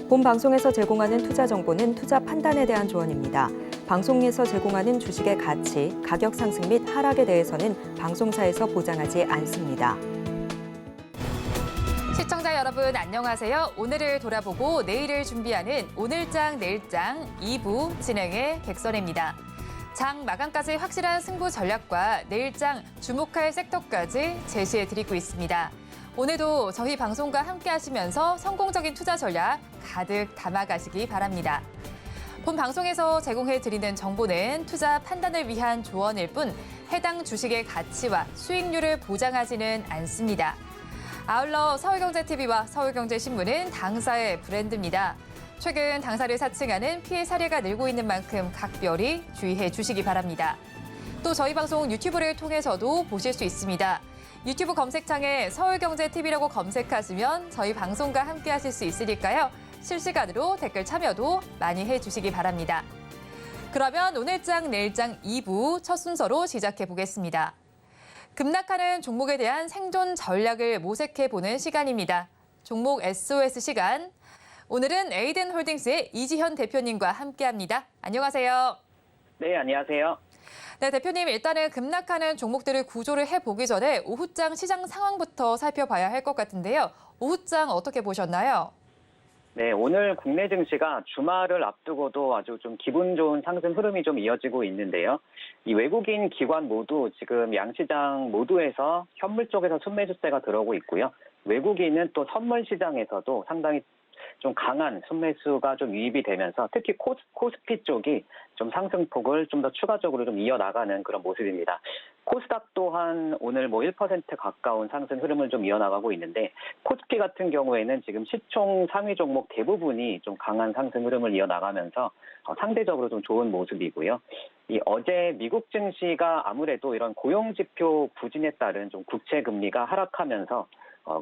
본 방송에서 제공하는 투자 정보는 투자 판단에 대한 조언입니다. 방송에서 제공하는 주식의 가치, 가격 상승 및 하락에 대해서는 방송사에서 보장하지 않습니다. 시청자 여러분 안녕하세요. 오늘을 돌아보고 내일을 준비하는 오늘장 내일장 2부 진행의 백선혜입니다. 장 마감까지 확실한 승부 전략과 내일장 주목할 섹터까지 제시해드리고 있습니다. 오늘도 저희 방송과 함께 하시면서 성공적인 투자 전략 가득 담아가시기 바랍니다. 본 방송에서 제공해드리는 정보는 투자 판단을 위한 조언일 뿐 해당 주식의 가치와 수익률을 보장하지는 않습니다. 아울러 서울경제TV와 서울경제신문은 당사의 브랜드입니다. 최근 당사를 사칭하는 피해 사례가 늘고 있는 만큼 각별히 주의해 주시기 바랍니다. 또 저희 방송 유튜브를 통해서도 보실 수 있습니다. 유튜브 검색창에 서울경제TV라고 검색하시면 저희 방송과 함께 하실 수 있으니까요. 실시간으로 댓글 참여도 많이 해주시기 바랍니다. 그러면 오늘장 내일장 2부 첫 순서로 시작해 보겠습니다. 급락하는 종목에 대한 생존 전략을 모색해보는 시간입니다. 종목 SOS 시간. 오늘은 에이든홀딩스의 이지현 대표님과 함께합니다. 안녕하세요. 네, 안녕하세요. 네, 대표님 일단은 급락하는 종목들을 구조를 해보기 전에 오후장 시장 상황부터 살펴봐야 할 것 같은데요. 오후장 어떻게 보셨나요? 네, 오늘 국내 증시가 주말을 앞두고도 아주 좀 기분 좋은 상승 흐름이 좀 이어지고 있는데요. 이 외국인 기관 모두 지금 양시장 모두에서 현물 쪽에서 순매수세가 들어오고 있고요. 외국인은 또 선물 시장에서도 상당히 좀 강한 순매수가 좀 유입이 되면서 특히 코스피 쪽이 좀 상승폭을 좀 더 추가적으로 좀 이어나가는 그런 모습입니다. 코스닥 또한 오늘 1% 가까운 상승 흐름을 좀 이어나가고 있는데 코스피 같은 경우에는 지금 시총 상위 종목 대부분이 좀 강한 상승 흐름을 이어나가면서 상대적으로 좀 좋은 모습이고요. 이 어제 미국 증시가 아무래도 이런 고용 지표 부진에 따른 좀 국채 금리가 하락하면서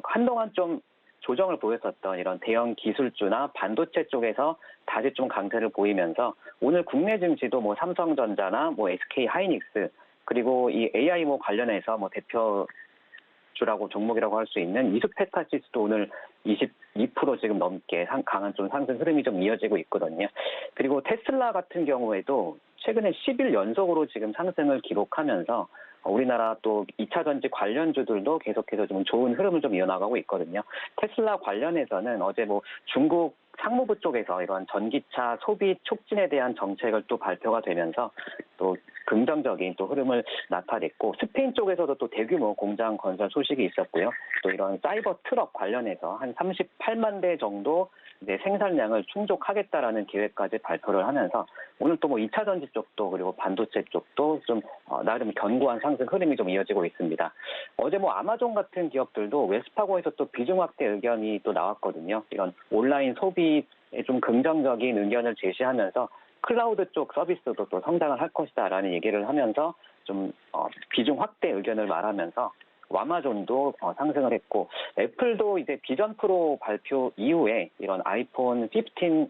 한동안 좀 조정을 보였었던 이런 대형 기술주나 반도체 쪽에서 다시 좀 강세를 보이면서 오늘 국내 증시도 삼성전자나 SK 하이닉스 그리고 이 AI 관련해서 대표주라고 종목이라고 할 수 있는 이스페타시스도 오늘 22% 지금 넘게 강한 좀 상승 흐름이 좀 이어지고 있거든요. 그리고 테슬라 같은 경우에도 최근에 10일 연속으로 지금 상승을 기록하면서 우리나라 또 2차 전지 관련주들도 계속해서 좀 좋은 흐름을 좀 이어나가고 있거든요. 테슬라 관련해서는 어제 중국 상무부 쪽에서 이런 전기차 소비 촉진에 대한 정책을 또 발표가 되면서 또 긍정적인 또 흐름을 나타냈고 스페인 쪽에서도 또 대규모 공장 건설 소식이 있었고요. 또 이런 사이버 트럭 관련해서 한 38만 대 정도 이제 생산량을 충족하겠다라는 계획까지 발표를 하면서 오늘 또 2차 전지 쪽도 그리고 반도체 쪽도 좀 나름 견고한 상승 흐름이 좀 이어지고 있습니다. 어제 아마존 같은 기업들도 웰스파고에서 또 비중 확대 의견이 또 나왔거든요. 이런 온라인 소비에 좀 긍정적인 의견을 제시하면서 클라우드 쪽 서비스도 또 성장을 할 것이다라는 얘기를 하면서 좀 비중 확대 의견을 말하면서 아마존도 상승을 했고 애플도 이제 비전 프로 발표 이후에 이런 아이폰 15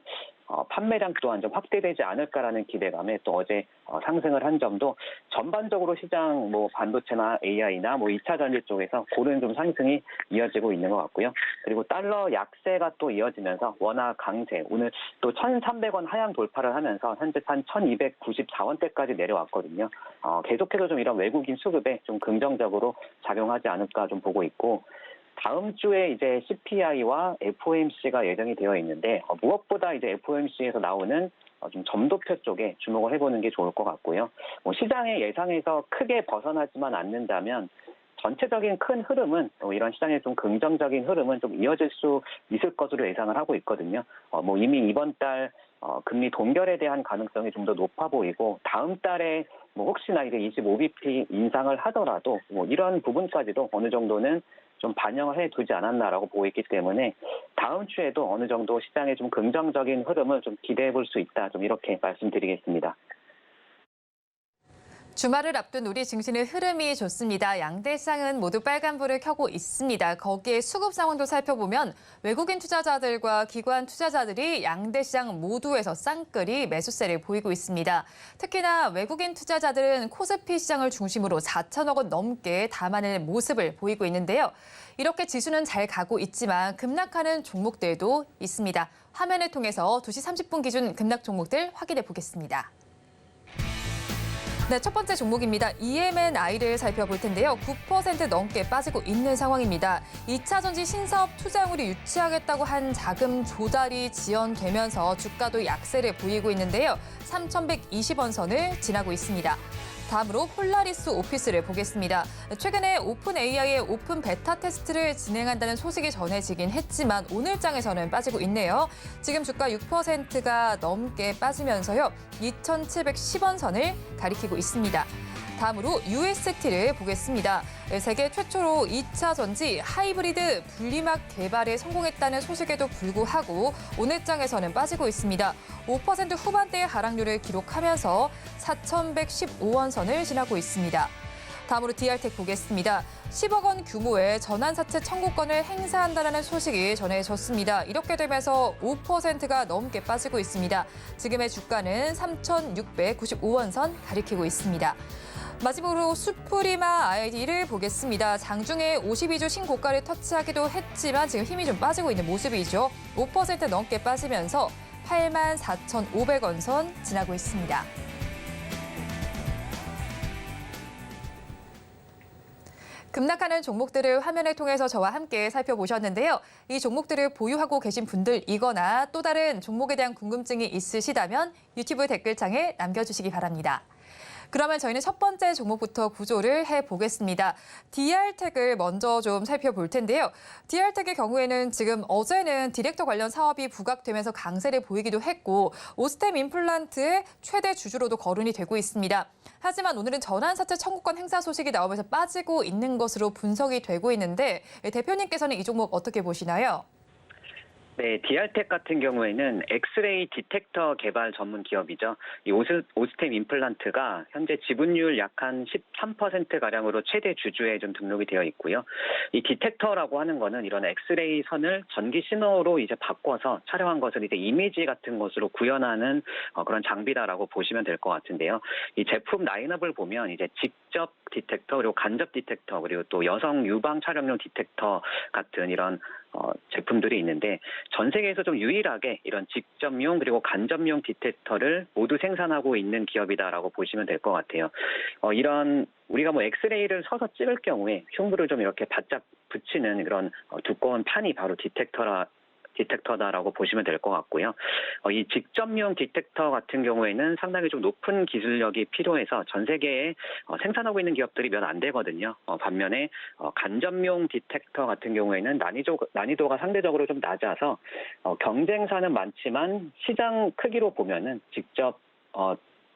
판매량 또한 좀 확대되지 않을까라는 기대감에 또 어제 상승을 한 점도 전반적으로 시장 반도체나 AI나 2차 전지 쪽에서 고른 좀 상승이 이어지고 있는 것 같고요. 그리고 달러 약세가 또 이어지면서 원화 강세 오늘 또 1,300원 하향 돌파를 하면서 현재 한 1,294원대까지 내려왔거든요. 계속해서 좀 이런 외국인 수급에 좀 긍정적으로 작용하지 않을까 좀 보고 있고 다음 주에 이제 CPI와 FOMC가 예정이 되어 있는데 무엇보다 이제 FOMC에서 나오는 좀 점도표 쪽에 주목을 해보는 게 좋을 것 같고요. 시장의 예상에서 크게 벗어나지만 않는다면 전체적인 큰 흐름은 이런 시장의 좀 긍정적인 흐름은 좀 이어질 수 있을 것으로 예상을 하고 있거든요. 이미 이번 달 금리 동결에 대한 가능성이 좀 더 높아 보이고 다음 달에 혹시나 이제 25bp 인상을 하더라도 이런 부분까지도 어느 정도는 좀 반영을 해두지 않았나라고 보고 있기 때문에 다음 주에도 어느 정도 시장의 좀 긍정적인 흐름을 좀 기대해 볼 수 있다. 좀 이렇게 말씀드리겠습니다. 주말을 앞둔 우리 증시는 흐름이 좋습니다. 양대 시장은 모두 빨간불을 켜고 있습니다. 거기에 수급 상황도 살펴보면 외국인 투자자들과 기관 투자자들이 양대 시장 모두에서 쌍끌이 매수세를 보이고 있습니다. 특히나 외국인 투자자들은 코스피 시장을 중심으로 4천억 원 넘게 담아낼 모습을 보이고 있는데요. 이렇게 지수는 잘 가고 있지만 급락하는 종목들도 있습니다. 화면을 통해서 2시 30분 기준 급락 종목들 확인해 보겠습니다. 네, 첫 번째 종목입니다. EMNI를 살펴볼 텐데요. 9% 넘게 빠지고 있는 상황입니다. 2차 전지 신사업 투자용으로 유치하겠다고 한 자금 조달이 지연되면서 주가도 약세를 보이고 있는데요. 3,120원 선을 지나고 있습니다. 다음으로 폴라리스 오피스를 보겠습니다. 최근에 오픈 AI의 오픈 베타 테스트를 진행한다는 소식이 전해지긴 했지만 오늘장에서는 빠지고 있네요. 지금 주가 6%가 넘게 빠지면서요. 2,710원 선을 가리키고 있습니다. 다음으로 UST를 보겠습니다. 세계 최초로 2차 전지 하이브리드 분리막 개발에 성공했다는 소식에도 불구하고 오늘장에서는 빠지고 있습니다. 5% 후반대의 하락률을 기록하면서 4,115원 선을 지나고 있습니다. 다음으로 DR텍 보겠습니다. 10억 원 규모의 전환사채 청구권을 행사한다는 소식이 전해졌습니다. 이렇게 되면서 5%가 넘게 빠지고 있습니다. 지금의 주가는 3,695원 선 가리키고 있습니다. 마지막으로 수프리마 ID를 보겠습니다. 장중에 52주 신고가를 터치하기도 했지만 지금 힘이 좀 빠지고 있는 모습이죠. 5% 넘게 빠지면서 84,500원 선 지나고 있습니다. 급락하는 종목들을 화면을 통해서 저와 함께 살펴보셨는데요. 이 종목들을 보유하고 계신 분들이거나 또 다른 종목에 대한 궁금증이 있으시다면 유튜브 댓글창에 남겨주시기 바랍니다. 그러면 저희는 첫 번째 종목부터 구조를 해보겠습니다. DR텍을 먼저 좀 살펴볼 텐데요. DR텍의 경우에는 지금 어제는 디렉터 관련 사업이 부각되면서 강세를 보이기도 했고 오스템 임플란트의 최대 주주로도 거론이 되고 있습니다. 하지만 오늘은 전환사채 청구권 행사 소식이 나오면서 빠지고 있는 것으로 분석이 되고 있는데 대표님께서는 이 종목 어떻게 보시나요? 네, DR텍 같은 경우에는 엑스레이 디텍터 개발 전문 기업이죠. 이 오스템 임플란트가 현재 지분율 약 한 13%가량으로 최대 주주에 좀 등록이 되어 있고요. 이 디텍터라고 하는 거는 이런 엑스레이 선을 전기 신호로 이제 바꿔서 촬영한 것을 이제 이미지 같은 것으로 구현하는 그런 장비다라고 보시면 될 것 같은데요. 이 제품 라인업을 보면 이제 직접 디텍터 그리고 간접 디텍터 그리고 또 여성 유방 촬영용 디텍터 같은 이런 제품들이 있는데 전 세계에서 좀 유일하게 이런 직접용 그리고 간접용 디텍터를 모두 생산하고 있는 기업이다라고 보시면 될 것 같아요. 이런 우리가 뭐 엑스레이를 서서 찍을 경우에 흉부를 좀 이렇게 바짝 붙이는 그런 두꺼운 판이 바로 디텍터다라고 보시면 될 것 같고요. 이 직접용 디텍터 같은 경우에는 상당히 좀 높은 기술력이 필요해서 전 세계에 생산하고 있는 기업들이 몇 안 되거든요. 반면에 간접용 디텍터 같은 경우에는 난이도가 상대적으로 좀 낮아서 경쟁사는 많지만 시장 크기로 보면은 직접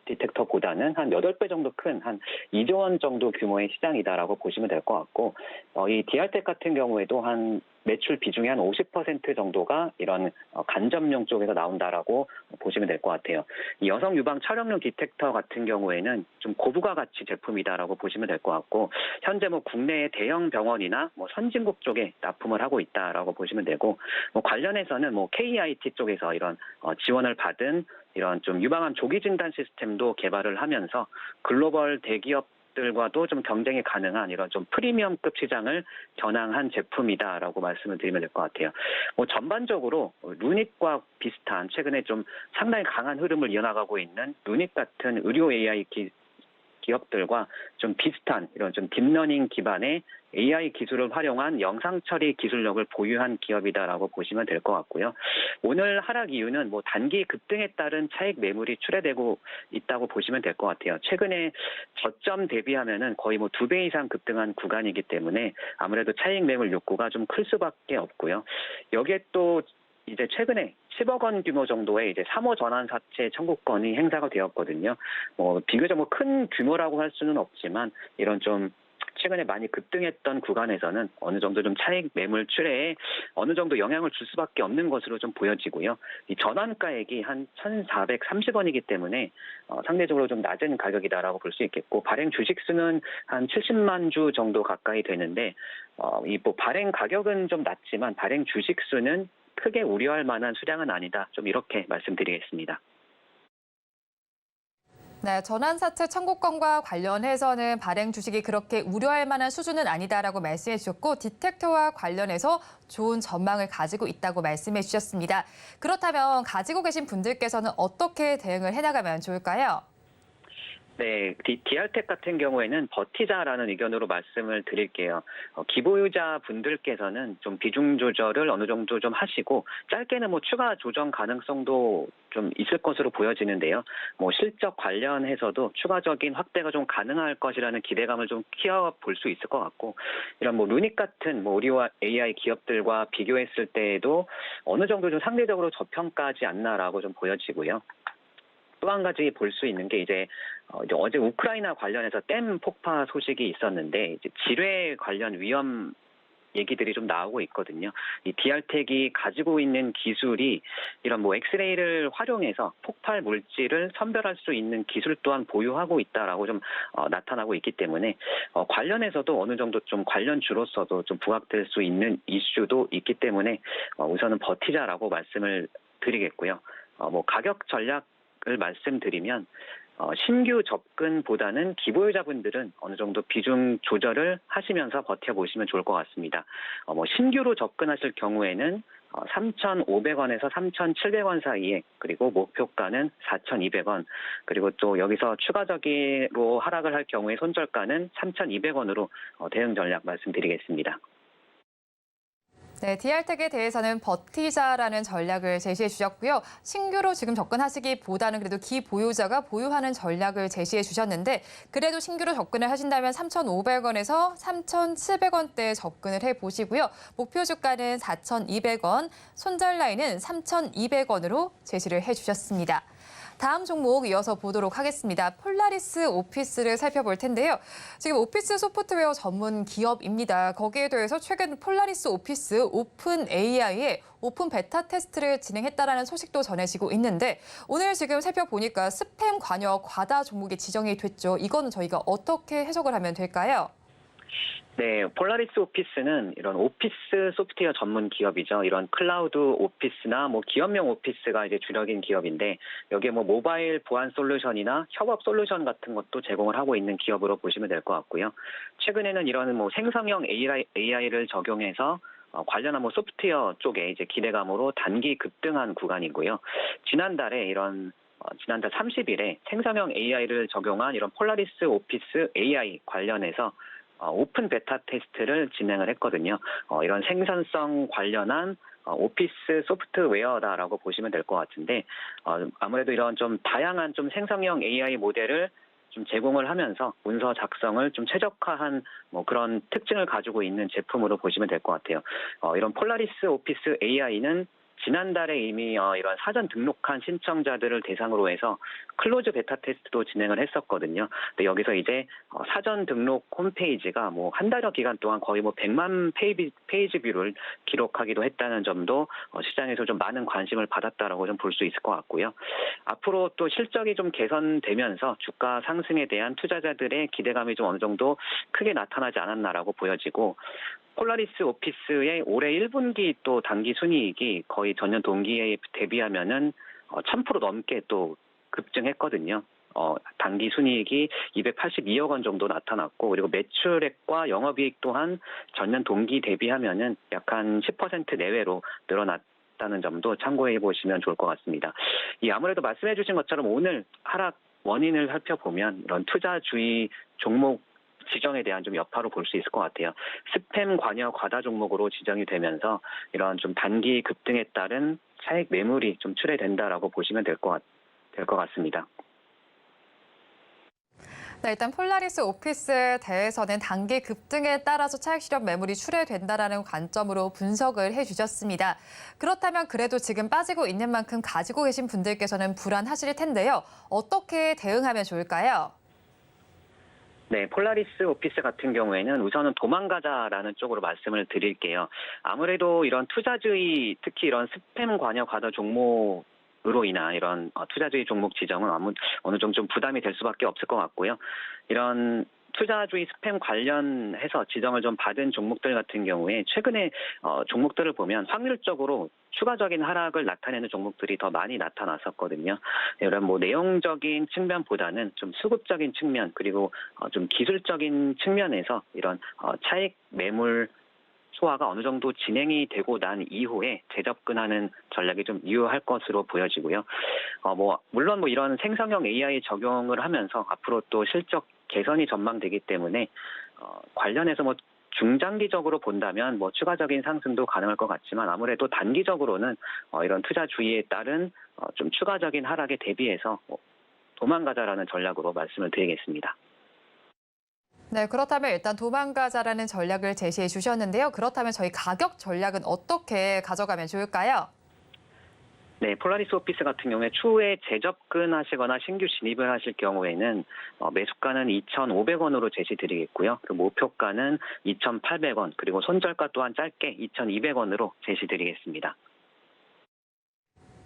디텍터보다는 한 8배 정도 큰 한 2조 원 정도 규모의 시장이다라고 보시면 될 것 같고 이 DR텍 같은 경우에도 한 매출 비중의 한 50% 정도가 이런 간접용 쪽에서 나온다라고 보시면 될 것 같아요. 이 여성 유방 촬영용 디텍터 같은 경우에는 좀 고부가 가치 제품이다라고 보시면 될 것 같고 현재 뭐 국내의 대형 병원이나 뭐 선진국 쪽에 납품을 하고 있다라고 보시면 되고 뭐 관련해서는 뭐 KIT 쪽에서 이런 지원을 받은 이런 좀 유방암 조기 진단 시스템도 개발을 하면서 글로벌 대기업들과도 좀 경쟁이 가능한 이런 좀 프리미엄급 시장을 겨냥한 제품이다라고 말씀을 드리면 될 것 같아요. 뭐 전반적으로 루닛과 비슷한 최근에 좀 상당히 강한 흐름을 이어나가고 있는 루닛 같은 의료 AI 기업들과 좀 비슷한 이런 좀 딥러닝 기반의 AI 기술을 활용한 영상 처리 기술력을 보유한 기업이다라고 보시면 될 것 같고요. 오늘 하락 이유는 뭐 단기 급등에 따른 차익 매물이 출회되고 있다고 보시면 될 것 같아요. 최근에 저점 대비하면은 거의 뭐 2배 이상 급등한 구간이기 때문에 아무래도 차익 매물 욕구가 좀 클 수밖에 없고요. 여기에 또 이제 최근에 10억 원 규모 정도의 이제 3호 전환사채 청구권이 행사가 되었거든요. 비교적 큰 규모라고 할 수는 없지만 이런 좀 최근에 많이 급등했던 구간에서는 어느 정도 좀 차익 매물 출회에 어느 정도 영향을 줄 수밖에 없는 것으로 좀 보여지고요. 이 전환가액이 한 1,430원이기 때문에 상대적으로 좀 낮은 가격이다라고 볼 수 있겠고, 발행 주식 수는 한 70만 주 정도 가까이 되는데 이 뭐 발행 가격은 좀 낮지만 발행 주식 수는 크게 우려할 만한 수량은 아니다. 좀 이렇게 말씀드리겠습니다. 네, 전환사채 청구권과 관련해서는 발행 주식이 그렇게 우려할 만한 수준은 아니다라고 말씀해 주셨고, 디텍터와 관련해서 좋은 전망을 가지고 있다고 말씀해 주셨습니다. 그렇다면 가지고 계신 분들께서는 어떻게 대응을 해나가면 좋을까요? 네, 디알텍 같은 경우에는 버티자라는 의견으로 말씀을 드릴게요. 기보유자 분들께서는 좀 비중 조절을 어느 정도 좀 하시고, 짧게는 뭐 추가 조정 가능성도 좀 있을 것으로 보여지는데요. 뭐 실적 관련해서도 추가적인 확대가 좀 가능할 것이라는 기대감을 좀 키워볼 수 있을 것 같고, 이런 뭐 루닉 같은 뭐 의료와 AI 기업들과 비교했을 때에도 어느 정도 좀 상대적으로 저평가하지 않나라고 좀 보여지고요. 또 한 가지 볼 수 있는 게 이제 어제 우크라이나 관련해서 댐 폭파 소식이 있었는데, 이제 지뢰 관련 위험 얘기들이 좀 나오고 있거든요. 이 디알텍이 가지고 있는 기술이 이런 뭐 엑스레이를 활용해서 폭발 물질을 선별할 수 있는 기술 또한 보유하고 있다라고 좀 나타나고 있기 때문에 관련해서도 어느 정도 좀 관련주로서도 좀 부각될 수 있는 이슈도 있기 때문에 우선은 버티자라고 말씀을 드리겠고요. 뭐 가격 전략을 말씀드리면 신규 접근보다는 기보유자분들은 어느 정도 비중 조절을 하시면서 버텨보시면 좋을 것 같습니다. 뭐 신규로 접근하실 경우에는 3,500원에서 3,700원 사이에, 그리고 목표가는 4,200원, 그리고 또 여기서 추가적으로 하락을 할 경우에 손절가는 3,200원으로 대응 전략 말씀드리겠습니다. 네, 디알텍에 대해서는 버티자라는 전략을 제시해 주셨고요. 신규로 지금 접근하시기보다는 그래도 기보유자가 보유하는 전략을 제시해 주셨는데, 그래도 신규로 접근을 하신다면 3,500원에서 3,700원대에 접근을 해보시고요. 목표 주가는 4,200원, 손절 라인은 3,200원으로 제시를 해주셨습니다. 다음 종목 이어서 보도록 하겠습니다. 폴라리스 오피스를 살펴볼 텐데요. 지금 오피스 소프트웨어 전문 기업입니다. 거기에 대해서 최근 폴라리스 오피스 오픈 AI의 오픈 베타 테스트를 진행했다라는 소식도 전해지고 있는데, 오늘 지금 살펴보니까 스팸 관여 과다 종목이 지정이 됐죠. 이거는 저희가 어떻게 해석을 하면 될까요? 네, 폴라리스 오피스는 이런 오피스 소프트웨어 전문 기업이죠. 이런 클라우드 오피스나 뭐 기업용 오피스가 이제 주력인 기업인데, 여기에 뭐 모바일 보안 솔루션이나 협업 솔루션 같은 것도 제공을 하고 있는 기업으로 보시면 될 것 같고요. 최근에는 이런 뭐 생성형 AI를 적용해서 관련한 뭐 소프트웨어 쪽에 이제 기대감으로 단기 급등한 구간이고요. 지난달 30일에 생성형 AI를 적용한 이런 폴라리스 오피스 AI 관련해서 오픈 베타 테스트를 진행을 했거든요. 이런 생산성 관련한 오피스 소프트웨어다라고 보시면 될 것 같은데, 아무래도 이런 좀 다양한 좀 생성형 AI 모델을 좀 제공을 하면서 문서 작성을 좀 최적화한 뭐 그런 특징을 가지고 있는 제품으로 보시면 될 것 같아요. 이런 폴라리스 오피스 AI는 지난달에 이미 이런 사전 등록한 신청자들을 대상으로 해서 클로즈 베타 테스트도 진행을 했었거든요. 근데 여기서 이제 사전 등록 홈페이지가 뭐 한 달여 기간 동안 거의 뭐 100만 페이지 뷰를 기록하기도 했다는 점도 시장에서 좀 많은 관심을 받았다라고 좀 볼 수 있을 것 같고요. 앞으로 또 실적이 좀 개선되면서 주가 상승에 대한 투자자들의 기대감이 좀 어느 정도 크게 나타나지 않았나라고 보여지고, 폴라리스 오피스의 올해 1분기 또 단기 순이익이 거의 전년 동기에 대비하면은 1000% 넘게 또 급증했거든요. 단기 순이익이 282억 원 정도 나타났고, 그리고 매출액과 영업이익 또한 전년 동기 대비하면은 약 한 10% 내외로 늘어났다는 점도 참고해 보시면 좋을 것 같습니다. 아무래도 말씀해 주신 것처럼 오늘 하락 원인을 살펴보면 이런 투자주의 종목 지정에 대한 좀 여파로 볼 수 있을 것 같아요. 스팸 관여 과다 종목으로 지정이 되면서 이런 좀 단기 급등에 따른 차익 매물이 좀 출회된다라고 보시면 될 것 같습니다. 네, 일단 폴라리스 오피스에 대해서는 단기 급등에 따라서 차익 실현 매물이 출회된다라는 관점으로 분석을 해주셨습니다. 그렇다면 그래도 지금 빠지고 있는 만큼 가지고 계신 분들께서는 불안하실 텐데요. 어떻게 대응하면 좋을까요? 네, 폴라리스 오피스 같은 경우에는 우선은 도망가자라는 쪽으로 말씀을 드릴게요. 아무래도 이런 투자주의, 특히 이런 스팸 관여 과다 종목으로 인한 이런 투자주의 종목 지정은 어느 정도 좀 부담이 될 수밖에 없을 것 같고요. 이런 투자주의 스팸 관련해서 지정을 좀 받은 종목들 같은 경우에 최근에 종목들을 보면 확률적으로 추가적인 하락을 나타내는 종목들이 더 많이 나타났었거든요. 이런 뭐 내용적인 측면보다는 좀 수급적인 측면 그리고 좀 기술적인 측면에서 이런 차익 매물 소화가 어느 정도 진행이 되고 난 이후에 재접근하는 전략이 좀 유효할 것으로 보여지고요. 물론 이런 생성형 AI 적용을 하면서 앞으로 또 실적 개선이 전망되기 때문에 관련해서 중장기적으로 본다면 추가적인 상승도 가능할 것 같지만 아무래도 단기적으로는 이런 투자 주의에 따른 좀 추가적인 하락에 대비해서 도망가자라는 전략으로 말씀을 드리겠습니다. 네, 그렇다면 일단 도망가자라는 전략을 제시해 주셨는데요. 그렇다면 저희 가격 전략은 어떻게 가져가면 좋을까요? 네, 폴라리스 오피스 같은 경우에 추후에 재접근하시거나 신규 진입을 하실 경우에는 매수가는 2,500원으로 제시드리겠고요. 그리고 목표가는 2,800원, 그리고 손절가 또한 짧게 2,200원으로 제시드리겠습니다.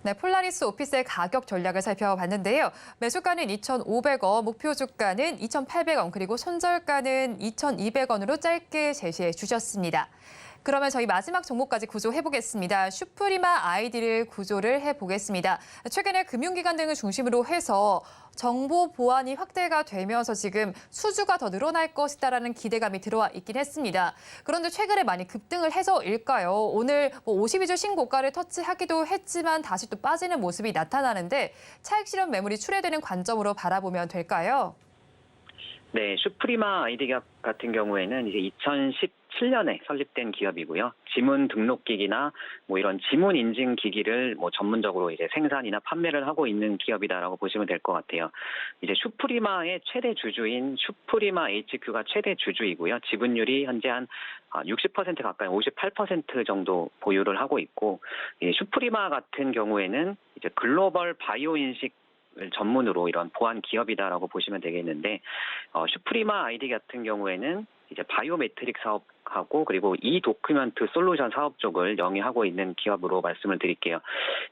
네, 폴라리스 오피스의 가격 전략을 살펴봤는데요. 매수가는 2,500원, 목표 주가는 2,800원, 그리고 손절가는 2,200원으로 짧게 제시해 주셨습니다. 그러면 저희 마지막 종목까지 구조해 보겠습니다. 슈프리마 아이디를 구조를 해 보겠습니다. 최근에 금융기관 등을 중심으로 해서 정보 보안이 확대가 되면서 지금 수주가 더 늘어날 것이다라는 기대감이 들어와 있긴 했습니다. 그런데 최근에 많이 급등을 해서일까요? 오늘 52주 신고가를 터치하기도 했지만 다시 또 빠지는 모습이 나타나는데 차익 실현 매물이 출회되는 관점으로 바라보면 될까요? 네, 슈프리마 아이디 같은 경우에는 이제 2017년에 설립된 기업이고요. 지문 등록기기나 이런 지문 인증 기기를 전문적으로 이제 생산이나 판매를 하고 있는 기업이다라고 보시면 될 것 같아요. 이제 슈프리마의 최대 주주인 슈프리마 HQ가 최대 주주이고요. 지분율이 현재 한 60% 가까이 58% 정도 보유를 하고 있고, 이 슈프리마 같은 경우에는 이제 글로벌 바이오 인식 전문으로 이런 보안 기업이다라고 보시면 되겠는데, 슈프리마 아이디 같은 경우에는 이제 바이오메트릭 사업하고 그리고 이 도큐멘트 솔루션 사업 쪽을 영위하고 있는 기업으로 말씀을 드릴게요.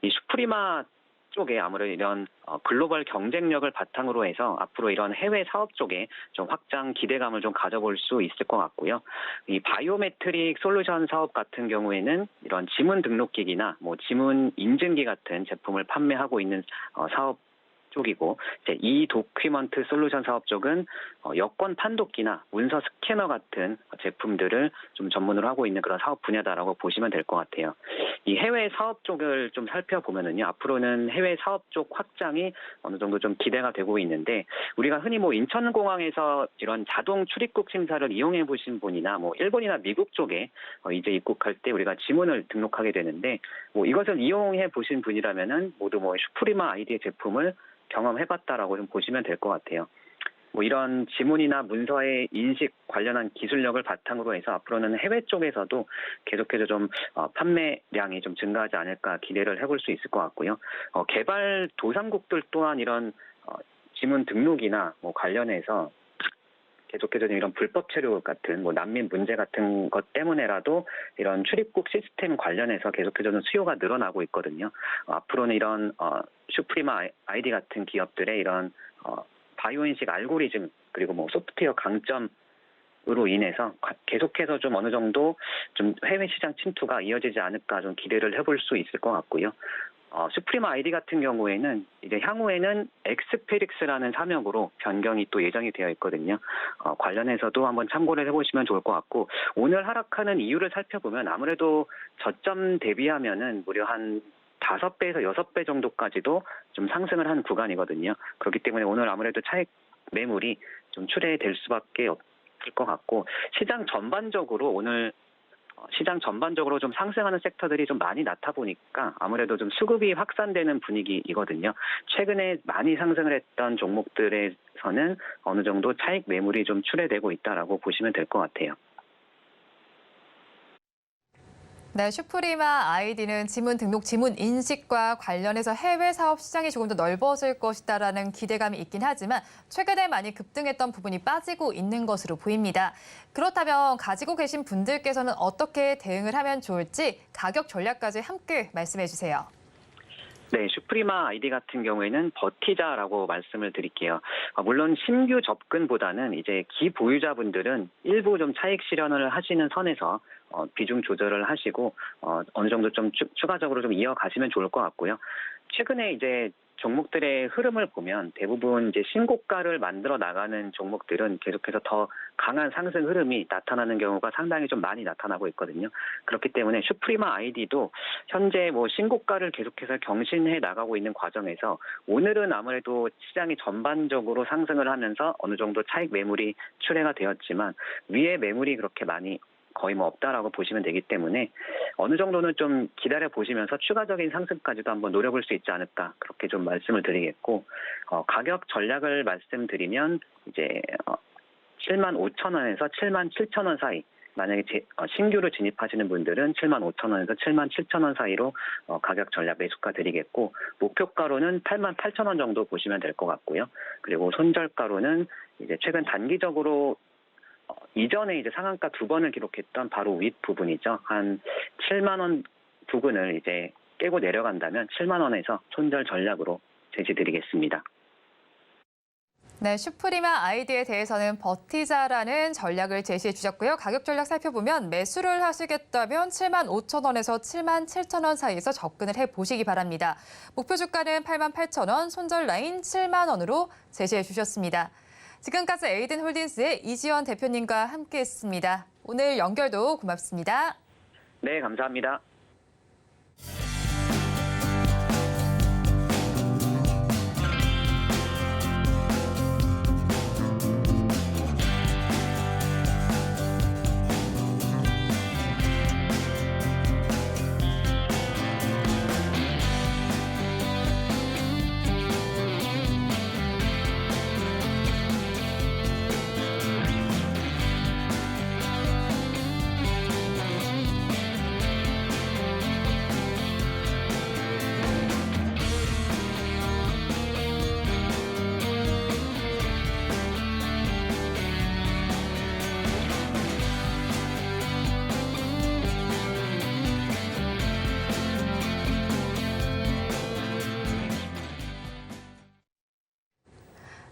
이 슈프리마 쪽에 아무래도 이런 글로벌 경쟁력을 바탕으로 해서 앞으로 이런 해외 사업 쪽에 좀 확장 기대감을 좀 가져볼 수 있을 것 같고요. 이 바이오메트릭 솔루션 사업 같은 경우에는 이런 지문 등록기기나 지문 인증기 같은 제품을 판매하고 있는 사업 쪽이고, 이제 이 도큐먼트 솔루션 사업 쪽은 여권 판독기나 문서 스캐너 같은 제품들을 좀 전문으로 하고 있는 그런 사업 분야다라고 보시면 될 것 같아요. 이 해외 사업 쪽을 좀 살펴보면은요, 앞으로는 해외 사업 쪽 확장이 어느 정도 좀 기대가 되고 있는데, 우리가 흔히 인천공항에서 이런 자동 출입국 심사를 이용해 보신 분이나 일본이나 미국 쪽에 이제 입국할 때 우리가 지문을 등록하게 되는데, 이것을 이용해 보신 분이라면은 모두 슈프리마 아이디의 제품을 경험해봤다라고 좀 보시면 될 것 같아요. 이런 지문이나 문서의 인식 관련한 기술력을 바탕으로 해서 앞으로는 해외 쪽에서도 계속해서 좀 판매량이 좀 증가하지 않을까 기대를 해볼 수 있을 것 같고요. 개발 도상국들 또한 이런 지문 등록이나 관련해서 계속해서 이런 불법 체류 같은 난민 문제 같은 것 때문에라도 이런 출입국 시스템 관련해서 계속해서 수요가 늘어나고 있거든요. 앞으로는 이런 슈프리마 아이디 같은 기업들의 이런 바이오인식 알고리즘 그리고 소프트웨어 강점으로 인해서 계속해서 좀 어느 정도 좀 해외 시장 침투가 이어지지 않을까 좀 기대를 해볼 수 있을 것 같고요. 슈프리마 아이디 같은 경우에는 이제 향후에는 엑스페릭스라는 사명으로 변경이 또 예정이 되어 있거든요. 관련해서도 한번 참고를 해보시면 좋을 것 같고, 오늘 하락하는 이유를 살펴보면 아무래도 저점 대비하면은 무려 한 5배에서 6배 정도까지도 좀 상승을 한 구간이거든요. 그렇기 때문에 오늘 아무래도 차익 매물이 좀 출회될 수밖에 없을 것 같고, 시장 전반적으로 좀 상승하는 섹터들이 좀 많이 나타 보니까 아무래도 좀 수급이 확산되는 분위기이거든요. 최근에 많이 상승을 했던 종목들에서는 어느 정도 차익 매물이 좀 출회되고 있다라고 보시면 될 것 같아요. 네, 슈프리마 아이디는 지문 등록 지문 인식과 관련해서 해외 사업 시장이 조금 더 넓어질 것이다라는 기대감이 있긴 하지만 최근에 많이 급등했던 부분이 빠지고 있는 것으로 보입니다. 그렇다면 가지고 계신 분들께서는 어떻게 대응을 하면 좋을지 가격 전략까지 함께 말씀해 주세요. 네, 슈프리마 아이디 같은 경우에는 버티자라고 말씀을 드릴게요. 물론 신규 접근보다는 이제 기보유자분들은 일부 좀 차익 실현을 하시는 선에서 비중 조절을 하시고 어느 정도 좀 추가적으로 좀 이어가시면 좋을 것 같고요. 최근에 이제 종목들의 흐름을 보면 대부분 이제 신고가를 만들어 나가는 종목들은 계속해서 더 강한 상승 흐름이 나타나는 경우가 상당히 좀 많이 나타나고 있거든요. 그렇기 때문에 슈프리마 아이디도 현재 뭐 신고가를 계속해서 경신해 나가고 있는 과정에서 오늘은 아무래도 시장이 전반적으로 상승을 하면서 어느 정도 차익 매물이 출회가 되었지만 위에 매물이 그렇게 많이 거의 뭐 없다라고 보시면 되기 때문에 어느 정도는 좀 기다려 보시면서 추가적인 상승까지도 한번 노려볼 수 있지 않을까 그렇게 좀 말씀을 드리겠고 가격 전략을 말씀드리면 이제 75,000원에서 77,000원 사이 만약에 신규로 진입하시는 분들은 75,000원에서 77,000원 사이로 가격 전략 매수가 드리겠고 목표가로는 88,000원 정도 보시면 될 것 같고요. 그리고 손절가로는 이제 최근 단기적으로 이전에 이제 상한가 2번을 기록했던 바로 윗 부분이죠. 한 7만 원 부근을 이제 깨고 내려간다면 7만 원에서 손절 전략으로 제시드리겠습니다. 네, 슈프리마 아이디에 대해서는 버티자라는 전략을 제시해 주셨고요. 가격 전략 살펴보면 매수를 하시겠다면 75,000원에서 77,000원 사이에서 접근을 해보시기 바랍니다. 목표 주가는 88,000원, 손절 라인 7만 원으로 제시해 주셨습니다. 지금까지 에이든홀딩스의 이지연 대표님과 함께했습니다. 오늘 연결도 고맙습니다. 네, 감사합니다.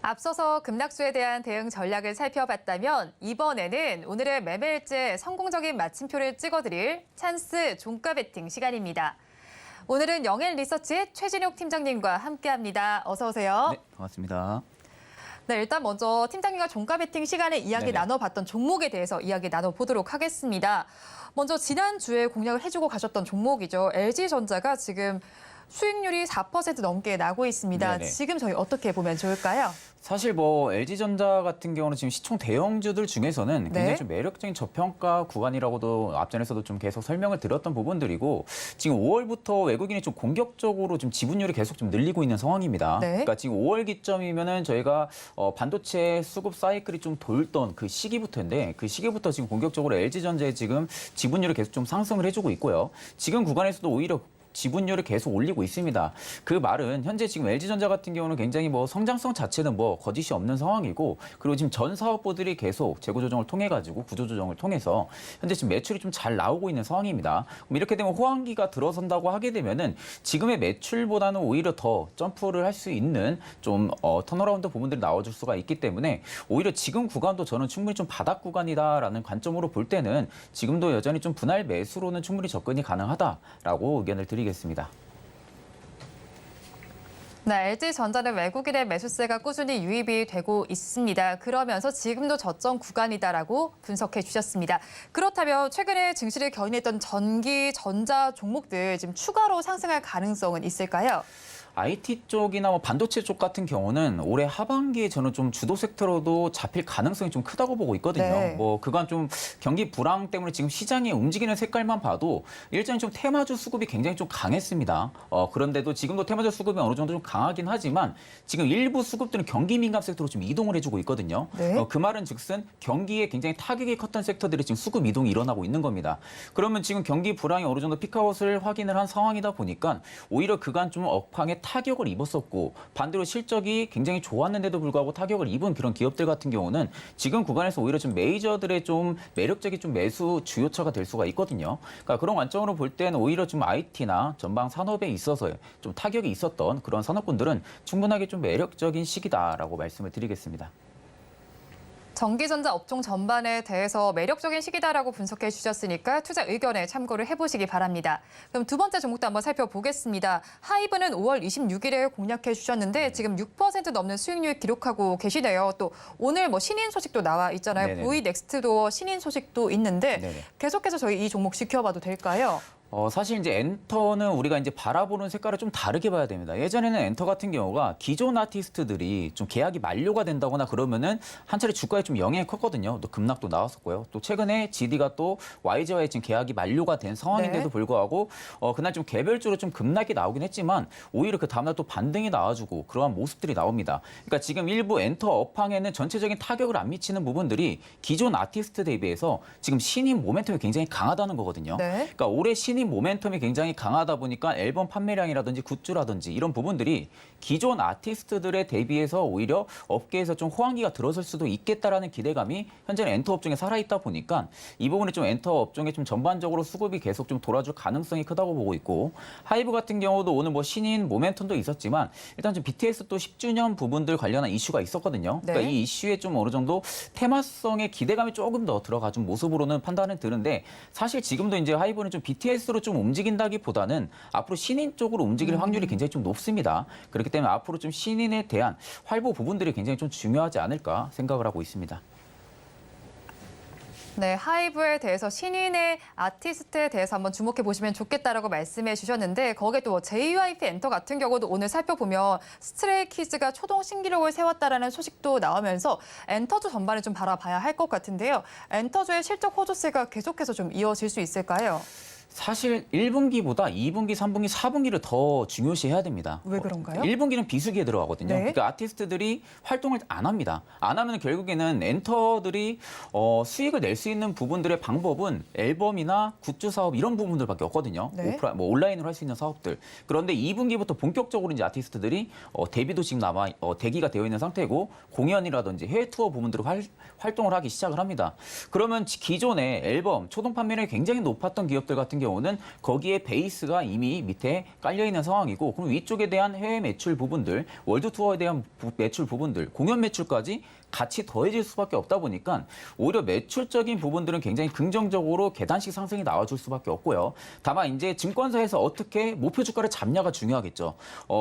앞서서 급락수에 대한 대응 전략을 살펴봤다면 이번에는 오늘의 매매일지에 성공적인 마침표를 찍어드릴 찬스 종가 베팅 시간입니다. 오늘은 영앤 리서치의 최진욱 팀장님과 함께합니다. 어서 오세요. 네, 반갑습니다. 네, 일단 먼저 팀장님과 종가 베팅 시간에 이야기 네네. 나눠봤던 종목에 대해서 이야기 나눠보도록 하겠습니다. 먼저 지난주에 공략을 해주고 가셨던 종목이죠. LG전자가 지금 수익률이 4% 넘게 나고 있습니다. 네네. 지금 저희 어떻게 보면 좋을까요? 사실 뭐 LG전자 같은 경우는 지금 시총 대형주들 중에서는 굉장히 네. 좀 매력적인 저평가 구간이라고도 앞전에서도 좀 계속 설명을 드렸던 부분들이고 지금 5월부터 외국인이 좀 공격적으로 좀 지분율이 계속 좀 늘리고 있는 상황입니다. 네. 그러니까 지금 5월 기점이면은 저희가 반도체 수급 사이클이 좀 돌던 그 시기부터인데 그 시기부터 지금 공격적으로 LG전자의 지금 지분율이 계속 좀 상승을 해주고 있고요. 지금 구간에서도 오히려 지분율을 계속 올리고 있습니다. 그 말은 현재 지금 LG전자 같은 경우는 굉장히 뭐 성장성 자체는 뭐 거짓이 없는 상황이고 그리고 지금 전 사업부들이 계속 재고 조정을 통해 가지고 구조 조정을 통해서 현재 지금 매출이 좀 잘 나오고 있는 상황입니다. 그럼 이렇게 되면 호황기가 들어선다고 하게 되면은 지금의 매출보다는 오히려 더 점프를 할 수 있는 좀 턴어라운드 부분들이 나와줄 수가 있기 때문에 오히려 지금 구간도 저는 충분히 좀 바닥 구간이다라는 관점으로 볼 때는 지금도 여전히 좀 분할 매수로는 충분히 접근이 가능하다라고 의견을 드리겠습니다. 네, LG전자는 외국인의 매수세가 꾸준히 유입이 되고 있습니다. 그러면서 지금도 저점 구간이다라고 분석해 주셨습니다. 그렇다면 최근에 증시를 견인했던 전기, 전자 종목들 지금 추가로 상승할 가능성은 있을까요? IT 쪽이나 뭐 반도체 쪽 같은 경우는 올해 하반기에 저는 좀 주도 섹터로도 잡힐 가능성이 좀 크다고 보고 있거든요. 네. 뭐 그간 좀 경기 불황 때문에 지금 시장이 움직이는 색깔만 봐도 일전에 좀 테마주 수급이 굉장히 좀 강했습니다. 그런데도 지금도 테마주 수급이 어느 정도 좀 강하긴 하지만 지금 일부 수급들은 경기 민감 섹터로 좀 이동을 해주고 있거든요. 네. 그 말은 즉슨 경기에 굉장히 타격이 컸던 섹터들이 지금 수급 이동이 일어나고 있는 겁니다. 그러면 지금 경기 불황이 어느 정도 피크아웃을 확인을 한 상황이다 보니까 오히려 그간 좀 업황에 타격을 입었었고 반대로 실적이 굉장히 좋았는데도 불구하고 타격을 입은 그런 기업들 같은 경우는 지금 구간에서 오히려 좀 메이저들의 좀 매력적인 좀 매수 주요처가 될 수가 있거든요. 그러니까 그런 관점으로 볼 때는 오히려 좀 IT나 전방 산업에 있어서 좀 타격이 있었던 그런 산업군들은 충분하게 좀 매력적인 시기다라고 말씀을 드리겠습니다. 전기전자 업종 전반에 대해서 매력적인 시기다라고 분석해 주셨으니까 투자 의견에 참고를 해보시기 바랍니다. 그럼 두 번째 종목도 한번 살펴보겠습니다. 하이브는 5월 26일에 공략해 주셨는데 지금 6% 넘는 수익률 기록하고 계시네요. 또 오늘 뭐 신인 소식도 나와 있잖아요. 네네. V넥스트도 신인 소식도 있는데 네네. 계속해서 저희 이 종목 지켜봐도 될까요? 사실 이제 엔터는 우리가 이제 바라보는 색깔을 좀 다르게 봐야 됩니다. 예전에는 엔터 같은 경우가 기존 아티스트들이 좀 계약이 만료가 된다거나 그러면은 한 차례 주가에 좀 영향이 컸거든요. 또 급락도 나왔었고요. 또 최근에 GD가 또 YG와의 지금 계약이 만료가 된 상황인데도 네. 불구하고 그날 좀 개별적으로 좀 급락이 나오긴 했지만 오히려 그 다음날 또 반등이 나와주고 그러한 모습들이 나옵니다. 그러니까 지금 일부 엔터 업황에는 전체적인 타격을 안 미치는 부분들이 기존 아티스트 대비해서 지금 신인 모멘텀이 굉장히 강하다는 거거든요. 네. 그러니까 올해 신인 모멘텀이 굉장히 강하다 보니까 앨범 판매량이라든지 굿즈라든지 이런 부분들이 기존 아티스트들에 대비해서 오히려 업계에서 좀 호황기가 들어설 수도 있겠다라는 기대감이 현재는 엔터 업종에 살아있다 보니까 이 부분이 좀 엔터 업종에 좀 전반적으로 수급이 계속 좀 돌아줄 가능성이 크다고 보고 있고 하이브 같은 경우도 오늘 뭐 신인 모멘텀도 있었지만 일단 좀 BTS 또 10주년 부분들 관련한 이슈가 있었거든요. 네. 그러니까 이 이슈에 좀 어느 정도 테마성의 기대감이 조금 더 들어가준 모습으로는 판단은 드는데 사실 지금도 이제 하이브는 좀 BTS로 좀 움직인다기보다는 앞으로 신인 쪽으로 움직일 확률이 굉장히 좀 높습니다. 그렇기 때문에 앞으로 좀 신인에 대한 활보 부분들이 굉장히 좀 중요하지 않을까 생각을 하고 있습니다. 네, 하이브에 대해서 신인의 아티스트에 대해서 한번 주목해 보시면 좋겠다라고 말씀해 주셨는데 거기에 또 JYP 엔터 같은 경우도 오늘 살펴보면 스트레이키즈가 초동 신기록을 세웠다라는 소식도 나오면서 엔터주 전반을 좀 바라봐야 할 것 같은데요. 엔터주의 실적 호조세가 계속해서 좀 이어질 수 있을까요? 사실 1분기보다 2분기, 3분기, 4분기를 더 중요시해야 됩니다. 왜 그런가요? 1분기는 비수기에 들어가거든요. 네. 그러니까 아티스트들이 활동을 안 합니다. 안 하면 결국에는 엔터들이 수익을 낼 수 있는 부분들의 방법은 앨범이나 굿즈 사업 이런 부분들밖에 없거든요. 네. 뭐 온라인으로 할 수 있는 사업들. 그런데 2분기부터 본격적으로 이제 아티스트들이 데뷔도 지금 대기가 되어 있는 상태고 공연이라든지 해외 투어 부분들을 활동을 하기 시작을 합니다. 그러면 기존에 앨범 초동 판매량이 굉장히 높았던 기업들 같은 경우는 거기에 베이스가 이미 밑에 깔려 있는 상황이고 그럼 위쪽에 대한 해외 매출 부분들, 월드 투어에 대한 매출 부분들, 공연 매출까지 같이 더해질 수밖에 없다 보니까 오히려 매출적인 부분들은 굉장히 긍정적으로 계단식 상승이 나와줄 수밖에 없고요. 다만 이제 증권사에서 어떻게 목표 주가를 잡냐가 중요하겠죠.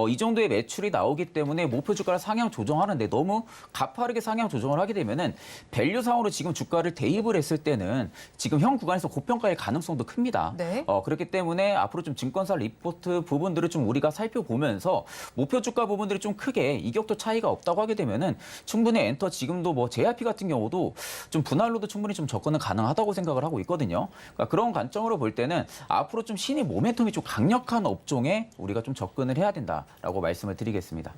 이 정도의 매출이 나오기 때문에 목표 주가를 상향 조정하는데 너무 가파르게 상향 조정을 하게 되면은 밸류상으로 지금 주가를 대입을 했을 때는 지금 현 구간에서 고평가일 가능성도 큽니다. 네. 그렇기 때문에 앞으로 좀 증권사 리포트 부분들을 좀 우리가 살펴보면서 목표 주가 부분들이 좀 크게 이격도 차이가 없다고 하게 되면은 충분히 엔터 지금도 뭐 JYP 같은 경우도 좀 분할로도 충분히 좀 접근은 가능하다고 생각을 하고 있거든요. 그러니까 그런 관점으로 볼 때는 앞으로 좀 신의 모멘텀이 좀 강력한 업종에 우리가 좀 접근을 해야 된다라고 말씀을 드리겠습니다.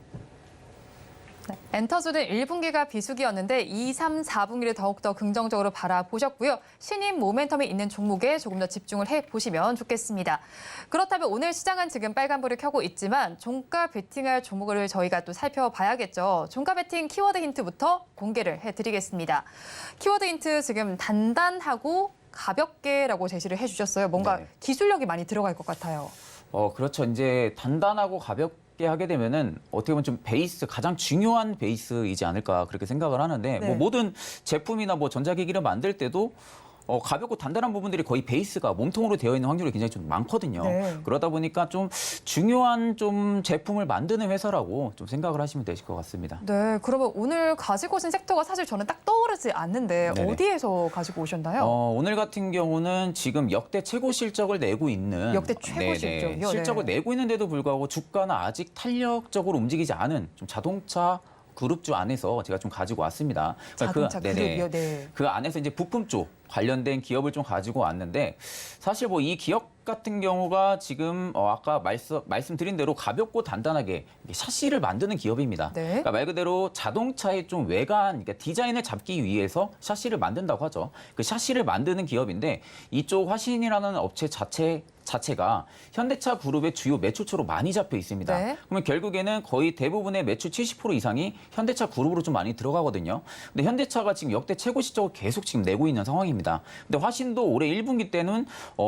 네, 엔터주는 1분기가 비수기였는데 2, 3, 4분기를 더욱더 긍정적으로 바라보셨고요. 신인 모멘텀이 있는 종목에 조금 더 집중을 해보시면 좋겠습니다. 그렇다면 오늘 시장은 지금 빨간불을 켜고 있지만 종가 베팅할 종목을 저희가 또 살펴봐야겠죠. 종가 베팅 키워드 힌트부터 공개를 해드리겠습니다. 키워드 힌트 지금 단단하고 가볍게라고 제시를 해주셨어요. 뭔가 네. 기술력이 많이 들어갈 것 같아요. 그렇죠. 이제 단단하고 가볍게 하게 되면은 어떻게 보면 좀 베이스, 가장 중요한 베이스이지 않을까 그렇게 생각을 하는데 네. 뭐 모든 제품이나 뭐 전자기기를 만들 때도 가볍고 단단한 부분들이 거의 베이스가 몸통으로 되어 있는 확률이 굉장히 좀 많거든요. 네. 그러다 보니까 좀 중요한 좀 제품을 만드는 회사라고 좀 생각을 하시면 되실 것 같습니다. 네, 그러면 오늘 가지고 오신 섹터가 사실 저는 딱 떠오르지 않는데 네네. 어디에서 가지고 오셨나요? 오늘 같은 경우는 지금 역대 최고 실적을 내고 있는 역대 최고 실적이요? 실적을 네. 내고 있는데도 불구하고 주가는 아직 탄력적으로 움직이지 않은 좀 자동차 그룹주 안에서 제가 좀 가지고 왔습니다. 그러니까 자동차 네네. 그룹이요. 네. 그 안에서 이제 부품 쪽 관련된 기업을 좀 가지고 왔는데 사실 뭐 이 기업 같은 경우가 지금 아까 말씀드린 대로 가볍고 단단하게 샤시를 만드는 기업입니다. 네. 그러니까 말 그대로 자동차의 좀 외관, 그러니까 디자인을 잡기 위해서 샤시를 만든다고 하죠. 그 샤시를 만드는 기업인데 이쪽 화신이라는 업체 자체가 현대차 그룹의 주요 매출처로 많이 잡혀 있습니다. 네. 그러면 결국에는 거의 대부분의 매출 70% 이상이 현대차 그룹으로 좀 많이 들어가거든요. 근데 현대차가 지금 역대 최고 실적을 계속 지금 내고 있는 상황입니다. 근데 화신도 올해 1분기 때는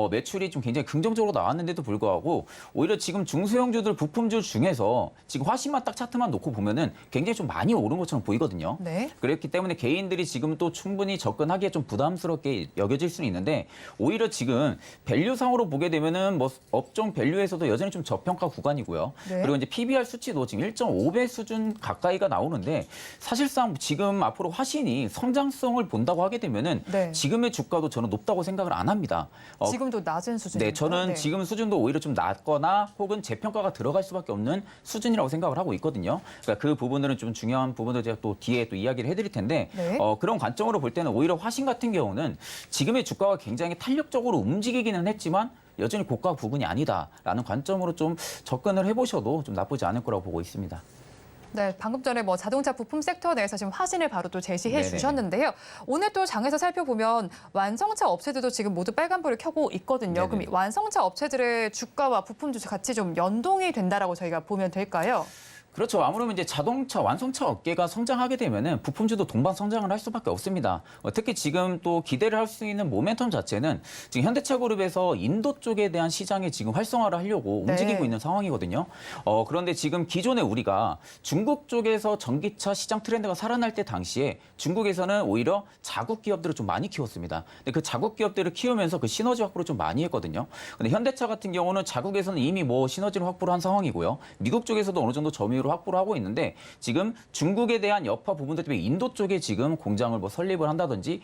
매출이 좀 굉장히 긍정적으로 나왔는데도 불구하고 오히려 지금 중소형주들 부품주 중에서 지금 화신만 딱 차트만 놓고 보면은 굉장히 좀 많이 오른 것처럼 보이거든요. 네. 그렇기 때문에 개인들이 지금 또 충분히 접근하기에 좀 부담스럽게 여겨질 수는 있는데 오히려 지금 밸류상으로 보게 되면은 뭐 업종 밸류에서도 여전히 좀 저평가 구간이고요. 네. 그리고 이제 PBR 수치도 지금 1.5배 수준 가까이가 나오는데 사실상 지금 앞으로 화신이 성장성을 본다고 하게 되면은 네. 지금의 주가도 저는 높다고 생각을 안 합니다. 지금도 낮은 수준입니다. 네, 저는 지금 수준도 오히려 좀 낮거나 혹은 재평가가 들어갈 수밖에 없는 수준이라고 생각을 하고 있거든요. 그러니까 그 부분들은 좀 중요한 부분들 제가 또 뒤에 또 이야기를 해드릴 텐데 네. 그런 관점으로 볼 때는 오히려 화신 같은 경우는 지금의 주가가 굉장히 탄력적으로 움직이기는 했지만 여전히 고가 부분이 아니다라는 관점으로 좀 접근을 해보셔도 좀 나쁘지 않을 거라고 보고 있습니다. 네, 방금 전에 뭐 자동차 부품 섹터 내에서 지금 화신을 바로 또 제시해 네네. 주셨는데요. 오늘 또 장에서 살펴보면 완성차 업체들도 지금 모두 빨간불을 켜고 있거든요. 네네. 그럼 이 완성차 업체들의 주가와 부품도 같이 좀 연동이 된다라고 저희가 보면 될까요? 그렇죠. 아무래도 이제 자동차, 완성차 업계가 성장하게 되면은 부품주도 동반 성장을 할 수밖에 없습니다. 특히 지금 또 기대를 할 수 있는 모멘텀 자체는 지금 현대차 그룹에서 인도 쪽에 대한 시장에 지금 활성화를 하려고 네. 움직이고 있는 상황이거든요. 그런데 지금 기존에 우리가 중국 쪽에서 전기차 시장 트렌드가 살아날 때 당시에 중국에서는 오히려 자국 기업들을 좀 많이 키웠습니다. 근데 그 자국 기업들을 키우면서 그 시너지 확보를 좀 많이 했거든요. 근데 현대차 같은 경우는 자국에서는 이미 뭐 시너지를 확보를 한 상황이고요. 미국 쪽에서도 어느 정도 점유율을 확보를 하고 있는데 지금 중국에 대한 여파 부분들 때문에 인도 쪽에 지금 공장을 뭐 설립을 한다든지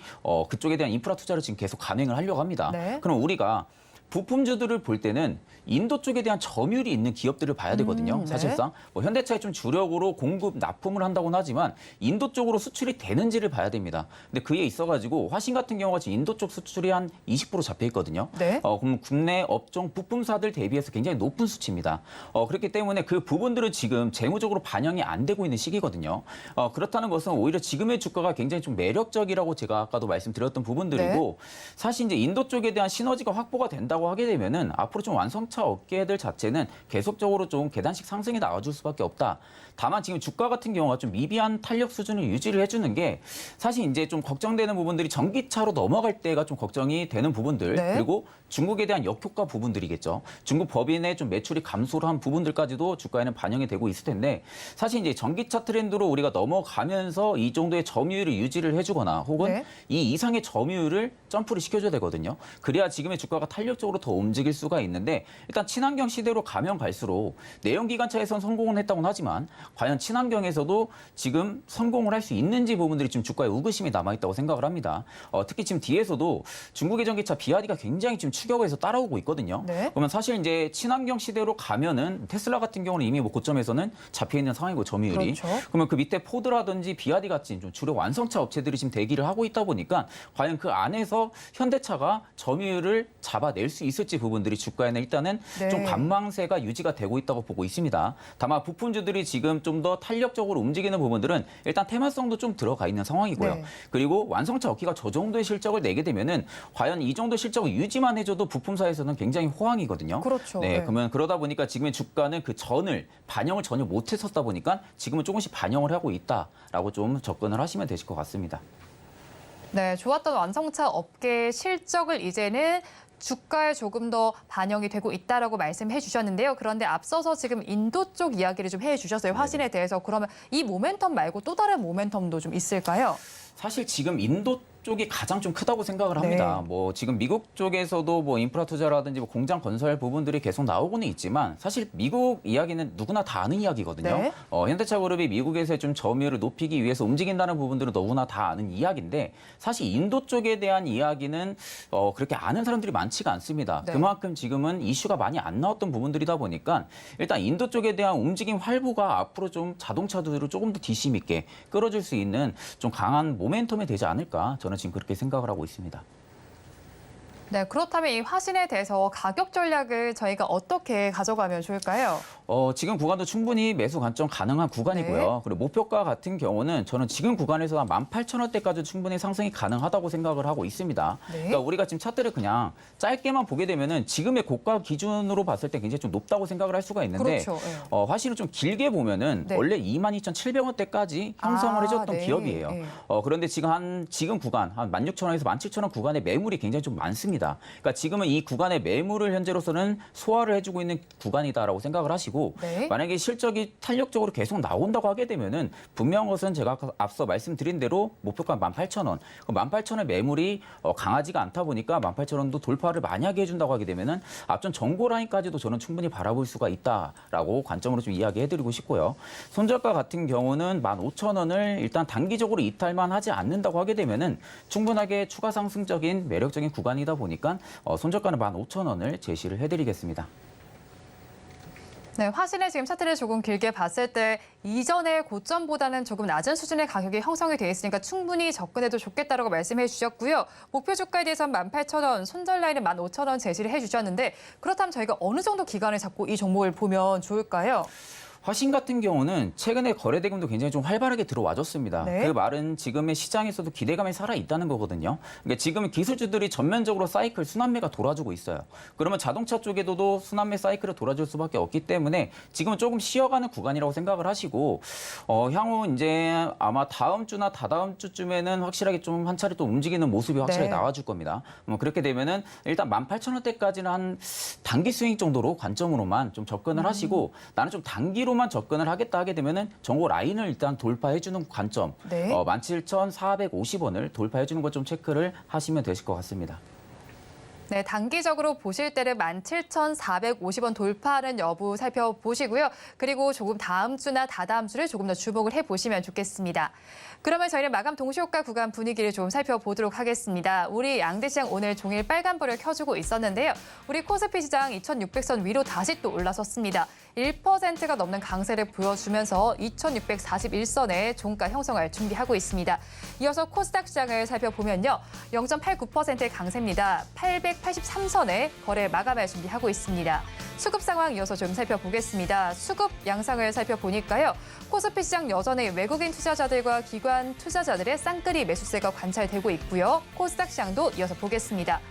그쪽에 대한 인프라 투자를 지금 계속 감행을 하려고 합니다. 네. 그럼 우리가 부품주들을 볼 때는 인도 쪽에 대한 점유율이 있는 기업들을 봐야 되거든요. 네. 사실상 뭐 현대차에 좀 주력으로 공급 납품을 한다고는 하지만 인도 쪽으로 수출이 되는지를 봐야 됩니다. 근데 그에 있어가지고 화신 같은 경우가 지금 인도 쪽 수출이 한 20% 잡혀 있거든요. 네. 그럼 국내 업종 부품사들 대비해서 굉장히 높은 수치입니다. 그렇기 때문에 그 부분들은 지금 재무적으로 반영이 안 되고 있는 시기거든요. 그렇다는 것은 오히려 지금의 주가가 굉장히 좀 매력적이라고 제가 아까도 말씀드렸던 부분들이고 사실 이제 인도 쪽에 대한 시너지가 확보가 된다고 하게 되면은 앞으로 좀 완성차 업계들 자체는 계속적으로 좀 계단식 상승이 나와줄 수밖에 없다. 다만 지금 주가 같은 경우가 좀 미비한 탄력 수준을 유지를 해주는 게 사실 이제 좀 걱정되는 부분들이 전기차로 넘어갈 때가 좀 걱정이 되는 부분들 네. 그리고 중국에 대한 역효과 부분들이겠죠. 중국 법인의 좀 매출이 감소를 한 부분들까지도 주가에는 반영이 되고 있을 텐데 사실 이제 전기차 트렌드로 우리가 넘어가면서 이 정도의 점유율을 유지를 해주거나 혹은 네. 이 이상의 점유율을 점프를 시켜줘야 되거든요. 그래야 지금의 주가가 탄력적으로 더 움직일 수가 있는데 일단 친환경 시대로 가면 갈수록 내연기관차에선 성공은 했다고는 하지만 과연 친환경에서도 지금 성공을 할 수 있는지 부분들이 지금 주가에 의구심이 남아있다고 생각을 합니다. 특히 지금 뒤에서도 중국의 전기차 비아디가 굉장히 지금 추격해서 따라오고 있거든요. 네. 그러면 사실 이제 친환경 시대로 가면은 테슬라 같은 경우는 이미 뭐 고점에서는 잡혀 있는 상황이고 점유율이. 그렇죠. 그러면 그 밑에 포드라든지 비아디 같이 좀 주력 완성차 업체들이 지금 대기를 하고 있다 보니까 과연 그 안에서 현대차가 점유율을 잡아낼 수 있을지 부분들이 주가에는 일단은 네. 좀 관망세가 유지가 되고 있다고 보고 있습니다. 다만 부품주들이 지금 좀 더 탄력적으로 움직이는 부분들은 일단 테마성도 좀 들어가 있는 상황이고요. 네. 그리고 완성차 업계가 저 정도의 실적을 내게 되면은 과연 이 정도 실적을 유지만 해줘도 부품사에서는 굉장히 호황이거든요. 그렇죠. 네, 네. 그러면 그러다 보니까 지금의 주가는 그 전을 반영을 전혀 못했었다 보니까 지금은 조금씩 반영을 하고 있다라고 좀 접근을 하시면 되실 것 같습니다. 네, 좋았던 완성차 업계 실적을 이제는 주가에 조금 더 반영이 되고 있다라고 말씀해 주셨는데요. 그런데 앞서서 지금 인도 쪽 이야기를 좀 해 주셨어요. 화신에 대해서. 그러면 이 모멘텀 말고 또 다른 모멘텀도 좀 있을까요? 사실 지금 인도 쪽이 가장 좀 크다고 생각을 합니다. 네. 뭐 지금 미국 쪽에서도 뭐 인프라 투자라든지 뭐 공장 건설 부분들이 계속 나오고는 있지만 사실 미국 이야기는 누구나 다 아는 이야기거든요. 네. 현대차 그룹이 미국에서의 좀 점유율을 높이기 위해서 움직인다는 부분들은 너무나 다 아는 이야기인데 사실 인도 쪽에 대한 이야기는 그렇게 아는 사람들이 많지가 않습니다. 네. 그만큼 지금은 이슈가 많이 안 나왔던 부분들이다 보니까 일단 인도 쪽에 대한 움직임 활보가 앞으로 좀 자동차들을 조금 더 뒷심 있게 끌어줄 수 있는 좀 강한 모멘텀이 되지 않을까 저는 지금 그렇게 생각을 하고 있습니다. 네, 그렇다면 이 화신에 대해서 가격 전략을 저희가 어떻게 가져가면 좋을까요? 지금 구간도 충분히 매수 관점 가능한 구간이고요. 네. 그리고 목표가 같은 경우는 저는 지금 구간에서 한 18,000원대까지 충분히 상승이 가능하다고 생각을 하고 있습니다. 네. 그러니까 우리가 지금 차트를 그냥 짧게만 보게 되면은 지금의 고가 기준으로 봤을 때 굉장히 좀 높다고 생각을 할 수가 있는데 그렇죠. 네. 화실을 좀 길게 보면은 네. 원래 22,700원대까지 형성을 해줬던 네. 기업이에요. 네. 그런데 지금 구간 한 16,000원에서 17,000원 구간의 매물이 굉장히 좀 많습니다. 그러니까 지금은 이 구간의 매물을 현재로서는 소화를 해주고 있는 구간이다라고 생각을 하시고 네. 만약에 실적이 탄력적으로 계속 나온다고 하게 되면은 분명한 것은 제가 앞서 말씀드린 대로 목표가 18,000원. 그 18,000원 매물이 강하지가 않다 보니까 18,000원도 돌파를 만약에 해준다고 하게 되면은 앞전 정고 라인까지도 저는 충분히 바라볼 수가 있다라고 관점으로 좀 이야기해드리고 싶고요. 손절가 같은 경우는 15,000원을 일단 단기적으로 이탈만 하지 않는다고 하게 되면은 충분하게 추가 상승적인 매력적인 구간이다 보니까 손절가는 15,000원을 제시를 해드리겠습니다. 네, 화신의 지금 차트를 조금 길게 봤을 때 이전의 고점보다는 조금 낮은 수준의 가격이 형성이 되어 있으니까 충분히 접근해도 좋겠다라고 말씀해 주셨고요. 목표 주가에 대해서는 18,000원, 손절 라인은 15,000원 제시를 해 주셨는데 그렇다면 저희가 어느 정도 기간을 잡고 이 종목을 보면 좋을까요? 화신 같은 경우는 최근에 거래 대금도 굉장히 좀 활발하게 들어와줬습니다. 네. 그 말은 지금의 시장에서도 기대감이 살아있다는 거거든요. 그러니까 지금 기술주들이 전면적으로 사이클 순환매가 돌아주고 있어요. 그러면 자동차 쪽에도 순환매 사이클을 돌아줄 수밖에 없기 때문에 지금은 조금 쉬어가는 구간이라고 생각을 하시고 향후 이제 아마 다음 주나 다다음 주쯤에는 확실하게 좀 한 차례 또 움직이는 모습이 확실하게 네. 나와줄 겁니다. 그렇게 되면은 일단 18,000원대까지는 한 단기 스윙 정도로 관점으로만 좀 접근을 하시고 나는 좀 단기로 만 접근을 하겠다 하게 되면은 정고 라인을 일단 돌파해주는 관점, 네. 17,450원을 돌파해주는 것 좀 체크를 하시면 되실 것 같습니다. 네, 단기적으로 보실 때는 17,450원 돌파하는 여부 살펴보시고요. 그리고 조금 다음 주나 다다음 주를 조금 더 주목을 해보시면 좋겠습니다. 그러면 저희는 마감 동시효과 구간 분위기를 좀 살펴보도록 하겠습니다. 우리 양대시장 오늘 종일 빨간불을 켜주고 있었는데요. 우리 코스피 시장 2,600선 위로 다시 또 올라섰습니다. 1%가 넘는 강세를 보여주면서 2,641선의 종가 형성을 준비하고 있습니다. 이어서 코스닥 시장을 살펴보면요. 0.89%의 강세입니다. 883선의 거래 마감을 준비하고 있습니다. 수급 상황 이어서 좀 살펴보겠습니다. 수급 양상을 살펴보니까요. 코스피 시장 여전히 외국인 투자자들과 기관 투자자들의 쌍끌이 매수세가 관찰되고 있고요. 코스닥 시장도 이어서 보겠습니다.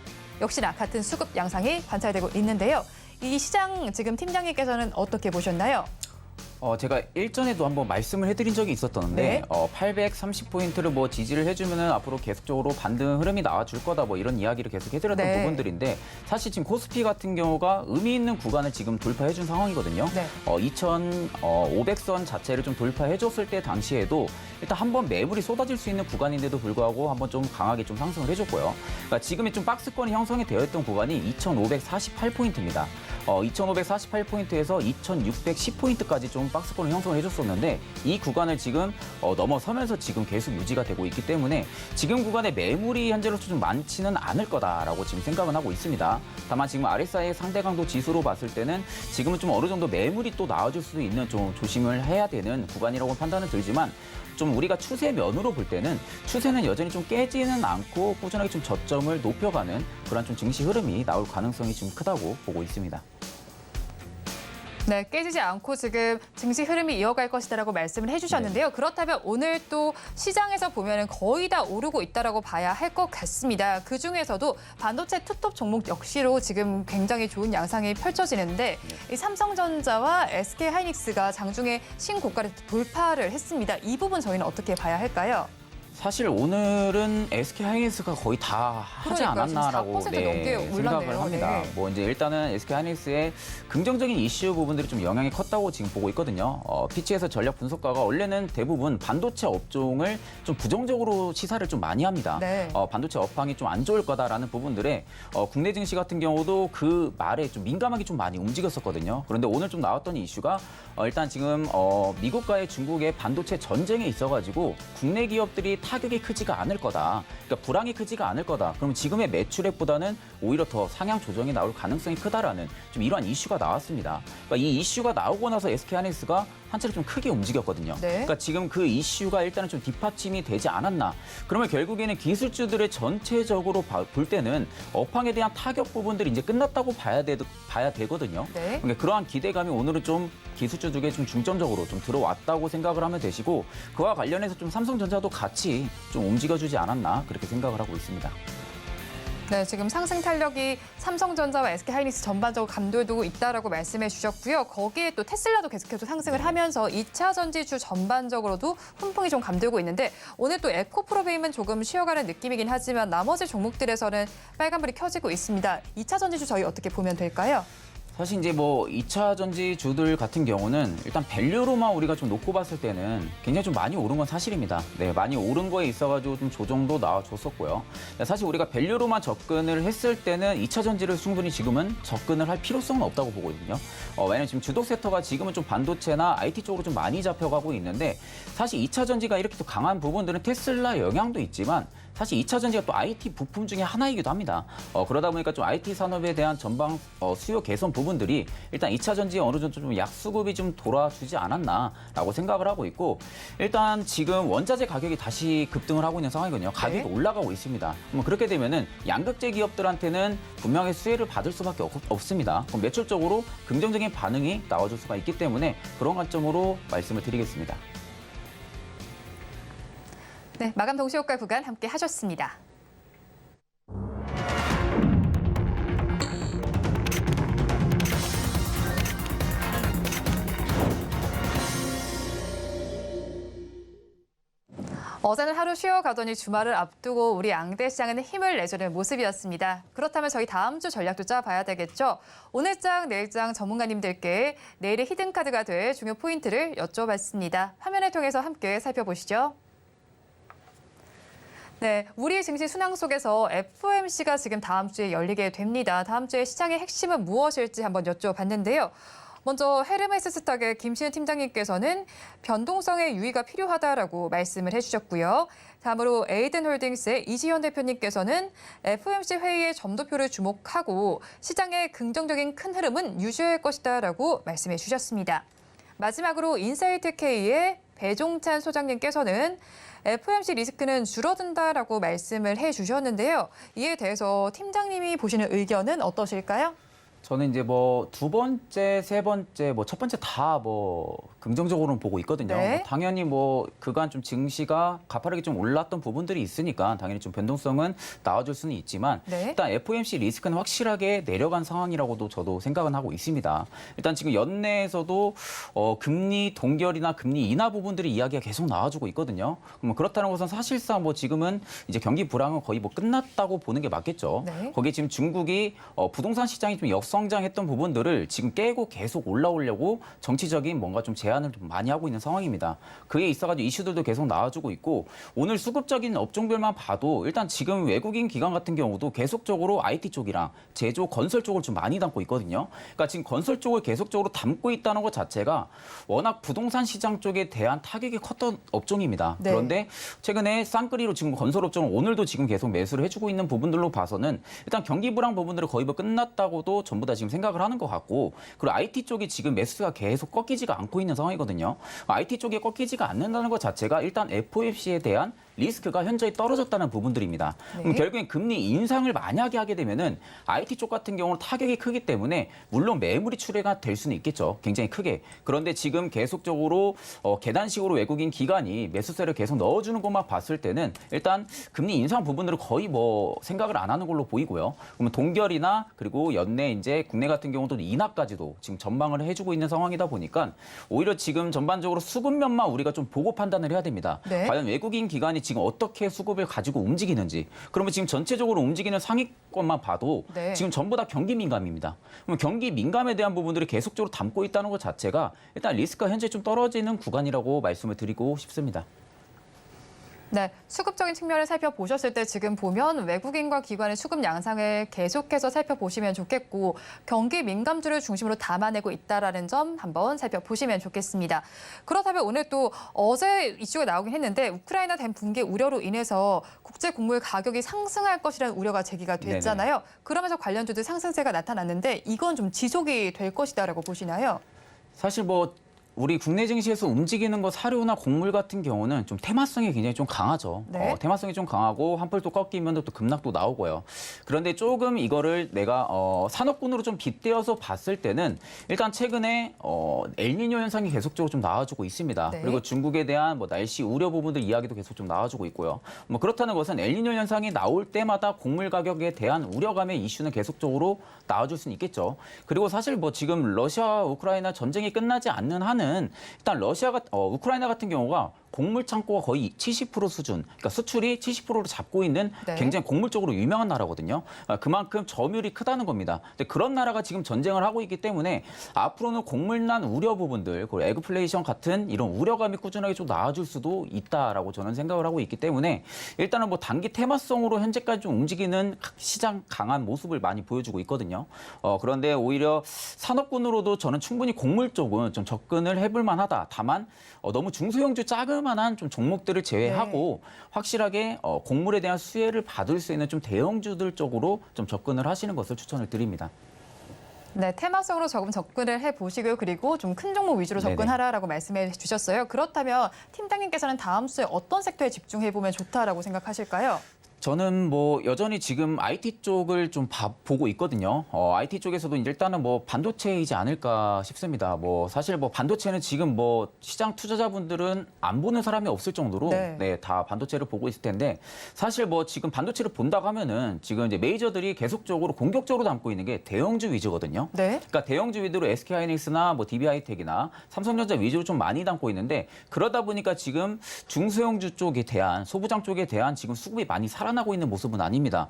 역시나 같은 수급 양상이 관찰되고 있는데요. 이 시장 지금 팀장님께서는 어떻게 보셨나요? 제가 일전에도 한번 말씀을 해드린 적이 있었던데 네. 830포인트를 뭐 지지를 해주면은 앞으로 계속적으로 반등 흐름이 나와줄 거다 뭐 이런 이야기를 계속 해드렸던 네. 부분들인데 사실 지금 코스피 같은 경우가 의미 있는 구간을 지금 돌파해준 상황이거든요. 네. 2,500선 자체를 좀 돌파해줬을 때 당시에도 일단 한번 매물이 쏟아질 수 있는 구간인데도 불구하고 한번 좀 강하게 좀 상승을 해줬고요. 그러니까 지금의 좀 박스권이 형성이 되어 있던 구간이 2,548포인트입니다. 2,548포인트에서 2,610포인트까지 좀 박스권을 형성을 해줬었는데 이 구간을 지금 넘어서면서 지금 계속 유지가 되고 있기 때문에 지금 구간에 매물이 현재로서 좀 많지는 않을 거다라고 지금 생각은 하고 있습니다. 다만 지금 RSI의 상대 강도 지수로 봤을 때는 지금은 좀 어느 정도 매물이 또 나와줄 수도 있는 좀 조심을 해야 되는 구간이라고 판단은 들지만 좀 우리가 추세 면으로 볼 때는 추세는 여전히 좀 깨지는 않고 꾸준하게 좀 저점을 높여가는 그런 좀 증시 흐름이 나올 가능성이 좀 크다고 보고 있습니다. 네, 깨지지 않고 지금 증시 흐름이 이어갈 것이다라고 말씀을 해주셨는데요. 그렇다면 오늘 또 시장에서 보면은 거의 다 오르고 있다라고 봐야 할 것 같습니다. 그 중에서도 반도체 투톱 종목 역시로 지금 굉장히 좋은 양상이 펼쳐지는데 이 삼성전자와 SK하이닉스가 장중에 신고가를 돌파를 했습니다. 이 부분 저희는 어떻게 봐야 할까요? 사실 오늘은 SK 하이닉스가 거의 다 하지 그러니까요. 지금 않았나라고 4% 넘게 올랐네요. 생각을 합니다. 네. 뭐 이제 일단은 SK 하이닉스의 긍정적인 이슈 부분들이 좀 영향이 컸다고 지금 보고 있거든요. 피치에서 전략 분석가가 원래는 대부분 반도체 업종을 좀 부정적으로 시사를 좀 많이 합니다. 네. 반도체 업황이 좀 안 좋을 거다라는 부분들에 국내 증시 같은 경우도 그 말에 좀 민감하게 좀 많이 움직였었거든요. 그런데 오늘 좀 나왔던 이슈가 일단 지금 미국과의 중국의 반도체 전쟁에 있어가지고 국내 기업들이 타격이 크지가 않을 거다. 그러니까 불황이 크지가 않을 거다. 그럼 지금의 매출액보다는 오히려 더 상향 조정이 나올 가능성이 크다라는 좀 이러한 이슈가 나왔습니다. 그러니까 이 이슈가 나오고 나서 SK 하이닉스가 한 차례 좀 크게 움직였거든요. 네. 그러니까 지금 그 이슈가 일단은 좀 뒷받침이 되지 않았나. 그러면 결국에는 기술주들의 전체적으로 볼 때는 업황에 대한 타격 부분들이 이제 끝났다고 봐야 되거든요. 네. 그러니까 그러한 기대감이 오늘은 좀 기술주들에게 좀 중점적으로 좀 들어왔다고 생각을 하면 되시고 그와 관련해서 좀 삼성전자도 같이 좀 움직여주지 않았나 그렇게 생각을 하고 있습니다. 네, 지금 상승 탄력이 삼성전자와 SK 하이닉스 전반적으로 감돌고 있다라고 말씀해 주셨고요. 거기에 또 테슬라도 계속해서 상승을 하면서 2차 전지주 전반적으로도 훈풍이 좀 감돌고 있는데 오늘 또 에코프로비움은 조금 쉬어가는 느낌이긴 하지만 나머지 종목들에서는 빨간불이 켜지고 있습니다. 2차 전지주 저희 어떻게 보면 될까요? 사실 이제 뭐 2차 전지주들 같은 경우는 일단 밸류로만 우리가 좀 놓고 봤을 때는 굉장히 좀 많이 오른 건 사실입니다. 네, 많이 오른 거에 있어가지고 좀 조정도 나와줬었고요. 사실 우리가 밸류로만 접근을 했을 때는 2차 전지를 충분히 지금은 접근을 할 필요성은 없다고 보거든요. 왜냐면 지금 주독 섹터가 지금은 좀 반도체나 IT 쪽으로 좀 많이 잡혀가고 있는데 사실 2차 전지가 이렇게 또 강한 부분들은 테슬라 영향도 있지만 사실 2차 전지가 또 IT 부품 중에 하나이기도 합니다. 그러다 보니까 좀 IT 산업에 대한 전방 수요 개선 부분들이 일단 2차 전지에 어느 정도 좀 약수급이 좀 돌아주지 않았나라고 생각을 하고 있고 일단 지금 원자재 가격이 다시 급등을 하고 있는 상황이거든요. 가격이 네. 올라가고 있습니다. 그렇게 되면은 양극재 기업들한테는 분명히 수혜를 받을 수밖에 없습니다. 그럼 매출적으로 긍정적인 반응이 나와줄 수가 있기 때문에 그런 관점으로 말씀을 드리겠습니다. 네, 마감 동시효과 구간 함께 하셨습니다. 어제는 하루 쉬어가더니 주말을 앞두고 우리 양대 시장은 힘을 내주는 모습이었습니다. 그렇다면 저희 다음 주 전략도 짜봐야 되겠죠. 오늘장, 내일장 전문가님들께 내일의 히든카드가 될 중요 포인트를 여쭤봤습니다. 화면을 통해서 함께 살펴보시죠. 네, 우리 증시 순항 속에서 FOMC가 지금 다음 주에 열리게 됩니다. 다음 주에 시장의 핵심은 무엇일지 한번 여쭤봤는데요. 먼저 헤르메스 스탁의 김신우 팀장님께서는 변동성의 유의가 필요하다라고 말씀을 해주셨고요. 다음으로 에이든홀딩스의 이지현 대표님께서는 FOMC 회의의 점도표를 주목하고 시장의 긍정적인 큰 흐름은 유지할 것이다라고 말씀해 주셨습니다. 마지막으로 인사이트K의 배종찬 소장님께서는 FOMC 리스크는 줄어든다라고 말씀을 해주셨는데요. 이에 대해서 팀장님이 보시는 의견은 어떠실까요? 저는 이제 뭐 두 번째, 세 번째, 뭐 첫 번째 다 뭐 긍정적으로는 보고 있거든요. 네. 당연히 뭐 그간 좀 증시가 가파르게 좀 올랐던 부분들이 있으니까 당연히 좀 변동성은 나와줄 수는 있지만 네. 일단 FOMC 리스크는 확실하게 내려간 상황이라고도 저도 생각은 하고 있습니다. 일단 지금 연내에서도 금리 동결이나 금리 인하 부분들이 이야기가 계속 나와주고 있거든요. 그렇다는 것은 사실상 뭐 지금은 이제 경기 불황은 거의 뭐 끝났다고 보는 게 맞겠죠. 네. 거기에 지금 중국이 부동산 시장이 좀 역성장했던 부분들을 지금 깨고 계속 올라오려고 정치적인 뭔가 좀 제안을 좀 많이 하고 있는 상황입니다. 그에 있어가지고 이슈들도 계속 나와주고 있고 오늘 수급적인 업종별만 봐도 일단 지금 외국인 기관 같은 경우도 계속적으로 IT 쪽이랑 제조, 건설 쪽을 좀 많이 담고 있거든요. 그러니까 지금 건설 쪽을 계속적으로 담고 있다는 것 자체가 워낙 부동산 시장 쪽에 대한 타격이 컸던 업종입니다. 네. 그런데 최근에 쌍끌이로 지금 건설 업종은 오늘도 지금 계속 매수를 해주고 있는 부분들로 봐서는 일단 경기 불황 부분들을 거의 뭐 끝났다고도 전부 다 지금 생각을 하는 것 같고 그리고 IT 쪽이 지금 매수가 계속 꺾이지가 않고 있는 상황이거든요. IT 쪽에 꺾이지가 않는다는 것 자체가 일단 FOMC에 대한 리스크가 현저히 떨어졌다는 부분들입니다. 네. 그럼 결국엔 금리 인상을 만약에 하게 되면은 IT 쪽 같은 경우는 타격이 크기 때문에 물론 매물이 출회가 될 수는 있겠죠. 굉장히 크게. 그런데 지금 계속적으로 계단식으로 외국인 기관이 매수세를 계속 넣어주는 것만 봤을 때는 일단 금리 인상 부분들을 거의 뭐 생각을 안 하는 걸로 보이고요. 그러면 동결이나 그리고 연내 이제 국내 같은 경우도 인하까지도 지금 전망을 해주고 있는 상황이다 보니까 오히려 지금 전반적으로 수급면만 우리가 좀 보고 판단을 해야 됩니다. 네. 과연 외국인 기관이 구간이 지금 어떻게 수급을 가지고 움직이는지. 그러면 지금 전체적으로 움직이는 상위권만 봐도 네. 지금 전부 다 경기 민감입니다. 그럼 경기 민감에 대한 부분들을 계속적으로 담고 있다는 것 자체가 일단 리스크가 현재 좀 떨어지는 구간이라고 말씀을 드리고 싶습니다. 네, 수급적인 측면을 살펴보셨을 때 지금 보면 외국인과 기관의 수급 양상을 계속해서 살펴보시면 좋겠고 경기 민감주를 중심으로 담아내고 있다는 점 한번 살펴보시면 좋겠습니다. 그렇다면 오늘 또 어제 이슈가 나오긴 했는데 우크라이나 된 붕괴 우려로 인해서 국제 곡물 가격이 상승할 것이라는 우려가 제기가 됐잖아요. 그러면서 관련주들 상승세가 나타났는데 이건 좀 지속이 될 것이다라고 보시나요? 사실 뭐 우리 국내 증시에서 움직이는 거 사료나 곡물 같은 경우는 좀 테마성이 굉장히 좀 강하죠. 네. 테마성이 좀 강하고 한풀 또 꺾이면 또 급락도 나오고요. 그런데 조금 이거를 내가 산업군으로 좀 빗대어서 봤을 때는 일단 최근에 엘니뇨 현상이 계속적으로 좀 나와주고 있습니다. 네. 그리고 중국에 대한 뭐 날씨 우려 부분들 이야기도 계속 좀 나와주고 있고요. 뭐 그렇다는 것은 엘니뇨 현상이 나올 때마다 곡물 가격에 대한 우려감의 이슈는 계속적으로 나와줄 수는 있겠죠. 그리고 사실 뭐 지금 러시아 우크라이나 전쟁이 끝나지 않는 한은 일단 우크라이나 같은 경우가 곡물 창고가 거의 70% 수준, 그러니까 수출이 70%를 잡고 있는 네. 굉장히 곡물적으로 유명한 나라거든요. 그만큼 점유율이 크다는 겁니다. 근데 그런 나라가 지금 전쟁을 하고 있기 때문에 앞으로는 곡물난 우려 부분들, 그리고 에그플레이션 같은 이런 우려감이 꾸준하게 좀 나아질 수도 있다라고 저는 생각을 하고 있기 때문에 일단은 뭐 단기 테마성으로 현재까지 좀 움직이는 시장 강한 모습을 많이 보여주고 있거든요. 그런데 오히려 산업군으로도 저는 충분히 곡물 쪽은 좀 접근을 해볼 만하다. 다만 너무 중소형주 자그만한 좀 종목들을 제외하고 확실하게 곡물에 대한 수혜를 받을 수 있는 좀 대형주들 쪽으로 좀 접근을 하시는 것을 추천을 드립니다. 네, 테마성으로 조금 접근을 해보시고요. 그리고 좀 큰 종목 위주로 네네. 접근하라라고 말씀해 주셨어요. 그렇다면 팀장님께서는 다음 주에 어떤 섹터에 집중해보면 좋다라고 생각하실까요? 저는 뭐 여전히 지금 IT 쪽을 좀 보고 있거든요. IT 쪽에서도 일단은 뭐 반도체이지 않을까 싶습니다. 뭐 사실 뭐 반도체는 지금 뭐 시장 투자자분들은 안 보는 사람이 없을 정도로 네. 다 반도체를 보고 있을 텐데 사실 뭐 지금 반도체를 본다고 하면은 지금 이제 메이저들이 계속적으로 공격적으로 담고 있는 게 대형주 위주거든요. 네. 그러니까 대형주 위주로 SK하이닉스나 뭐 DB하이텍이나 삼성전자 위주로 좀 많이 담고 있는데 그러다 보니까 지금 중소형주 쪽에 대한 소부장 쪽에 대한 지금 수급이 많이 살아나고 있는 모습은 아닙니다.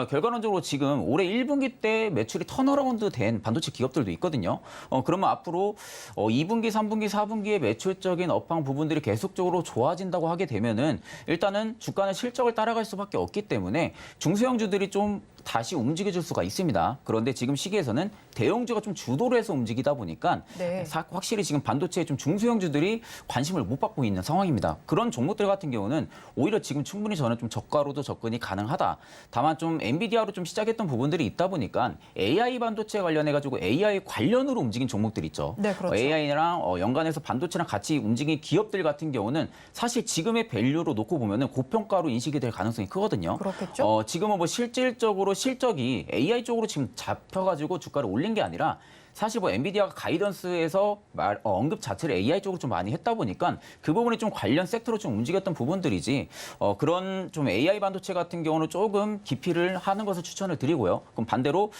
결과론적으로 지금 올해 1분기 때 매출이 턴어라운드 된 반도체 기업들도 있거든요. 그러면 앞으로 2분기, 3분기, 4분기의 매출적인 업황 부분들이 계속적으로 좋아진다고 하게 되면은 일단은 주가는 실적을 따라갈 수밖에 없기 때문에 중소형주들이 좀 다시 움직여줄 수가 있습니다. 그런데 지금 시기에서는 대형주가 좀 주도를 해서 움직이다 보니까 네. 확실히 지금 반도체에 좀 중소형주들이 관심을 못 받고 있는 상황입니다. 그런 종목들 같은 경우는 오히려 지금 충분히 저는 좀 저가로도 접근이 가능하다. 다만 좀 엔비디아로 좀 시작했던 부분들이 있다 보니까 AI 반도체 관련해가지고 AI 관련으로 움직인 종목들 있죠. 네, 그렇죠. AI랑 연관해서 반도체랑 같이 움직인 기업들 같은 경우는 사실 지금의 밸류로 놓고 보면은 고평가로 인식이 될 가능성이 크거든요. 그렇겠죠. 지금은 뭐 실질적으로 실적이 AI 쪽으로 지금 잡혀가지고 주가를 올린 게 아니라 사실 뭐 엔비디아가 가이던스에서 언급 자체를 AI 쪽으로 좀 많이 했다 보니까 그 부분이 좀 관련 섹터로 좀 움직였던 부분들이지 그런 좀 AI 반도체 같은 경우는 조금 기피를 하는 것을 추천을 드리고요. 그럼 반대로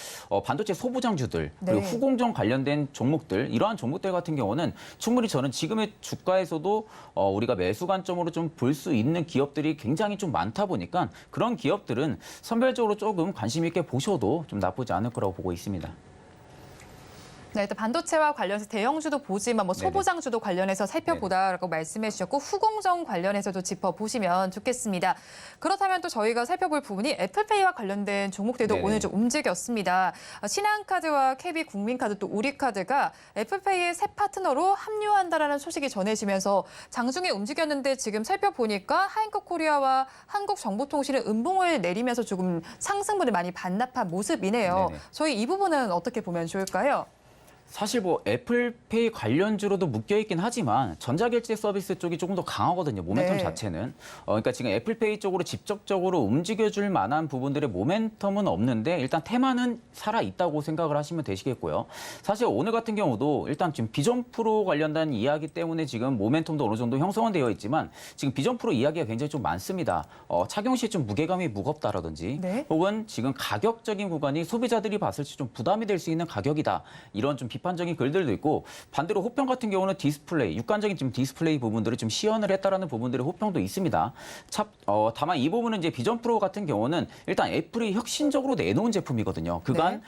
반도체 소부장주들 그리고 네. 후공정 관련된 종목들 이러한 종목들 같은 경우는 충분히 저는 지금의 주가에서도 우리가 매수 관점으로 좀 볼 수 있는 기업들이 굉장히 좀 많다 보니까 그런 기업들은 선별적으로 조금 관심 있게 보셔도 좀 나쁘지 않을 거라고 보고 있습니다. 네, 일단 반도체와 관련해서 대형주도 보지만 뭐 소부장주도 관련해서 살펴보다라고 말씀해 주셨고 후공정 관련해서도 짚어보시면 좋겠습니다. 그렇다면 또 저희가 살펴볼 부분이 애플페이와 관련된 종목들도 네네. 오늘 좀 움직였습니다. 신한카드와 KB 국민카드 또 우리카드가 애플페이의 새 파트너로 합류한다라는 소식이 전해지면서 장중에 움직였는데 지금 살펴보니까 하이커코리아와 한국정보통신은 음봉을 내리면서 조금 상승분을 많이 반납한 모습이네요. 네네. 저희 이 부분은 어떻게 보면 좋을까요? 사실 뭐 애플페이 관련주로도 묶여 있긴 하지만 전자결제 서비스 쪽이 조금 더 강하거든요. 모멘텀 네. 자체는. 그러니까 지금 애플페이 쪽으로 직접적으로 움직여줄 만한 부분들의 모멘텀은 없는데 일단 테마는 살아 있다고 생각을 하시면 되시겠고요. 사실 오늘 같은 경우도 일단 지금 비전 프로 관련된 이야기 때문에 지금 모멘텀도 어느 정도 형성은 되어 있지만 지금 비전 프로 이야기가 굉장히 좀 많습니다. 착용 시에 좀 무게감이 무겁다라든지 네. 혹은 지금 가격적인 구간이 소비자들이 봤을 때 좀 부담이 될 수 있는 가격이다. 이런 좀 비판적인 글들도 있고 반대로 호평 같은 경우는 디스플레이, 육관적인 지금 디스플레이 부분들을 좀 시연을 했다라는 부분들의 호평도 있습니다. 다만 이 부분은 이제 비전 프로 같은 경우는 일단 애플이 혁신적으로 내놓은 제품이거든요. 그간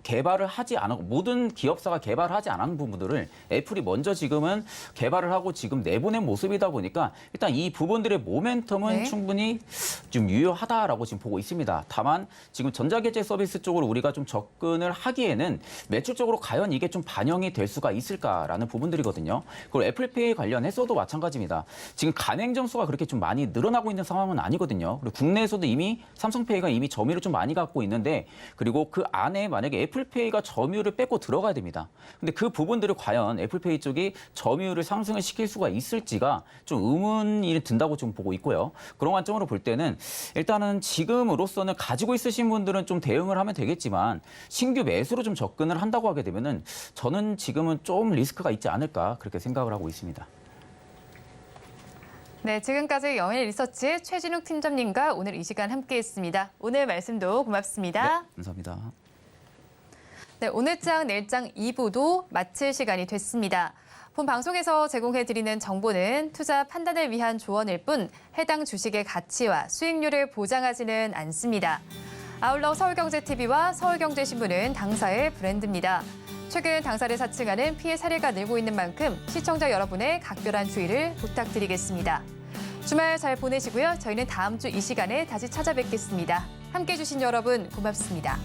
개발을 하지 않았고 모든 기업사가 개발하지 않은 부분들을 애플이 먼저 지금은 개발을 하고 지금 내보낸 모습이다 보니까 일단 이 부분들의 모멘텀은 충분히 좀 유효하다라고 지금 보고 있습니다. 다만 지금 전자결제 서비스 쪽으로 우리가 좀 접근을 하기에는 매출적으로 과연 이게 좀 반영이 될 수가 있을까라는 부분들이거든요. 그리고 애플페이 관련해서도 마찬가지입니다. 지금 가맹 점수가 그렇게 좀 많이 늘어나고 있는 상황은 아니거든요. 그리고 국내에서도 이미 삼성페이가 이미 점유율을 좀 많이 갖고 있는데 그리고 그 안에 만약에 애플페이가 점유율을 뺏고 들어가야 됩니다. 근데 그 부분들을 과연 애플페이 쪽이 점유율을 상승을 시킬 수가 있을지가 좀 의문이 든다고 좀 보고 있고요. 그런 관점으로 볼 때는 일단은 지금으로서는 가지고 있으신 분들은 좀 대응을 하면 되겠지만 신규 매수로 좀 접근을 한다고 하게 되면은 저는 지금은 좀 리스크가 있지 않을까 그렇게 생각을 하고 있습니다. 네, 지금까지 영일 리서치의 최진욱 팀장님과 오늘 이 시간 함께했습니다. 오늘 말씀도 고맙습니다. 네, 감사합니다. 네, 오늘장 내일장 2부도 마칠 시간이 됐습니다. 본 방송에서 제공해드리는 정보는 투자 판단을 위한 조언일 뿐 해당 주식의 가치와 수익률을 보장하지는 않습니다. 아울러 서울경제TV와 서울경제신문은 당사의 브랜드입니다. 최근 당사를 사칭하는 피해 사례가 늘고 있는 만큼 시청자 여러분의 각별한 주의를 부탁드리겠습니다. 주말 잘 보내시고요. 저희는 다음 주 이 시간에 다시 찾아뵙겠습니다. 함께해 주신 여러분 고맙습니다.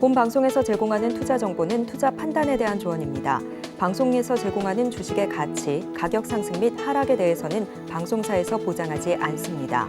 본 방송에서 제공하는 투자 정보는 투자 판단에 대한 조언입니다. 방송에서 제공하는 주식의 가치, 가격 상승 및 하락에 대해서는 방송사에서 보장하지 않습니다.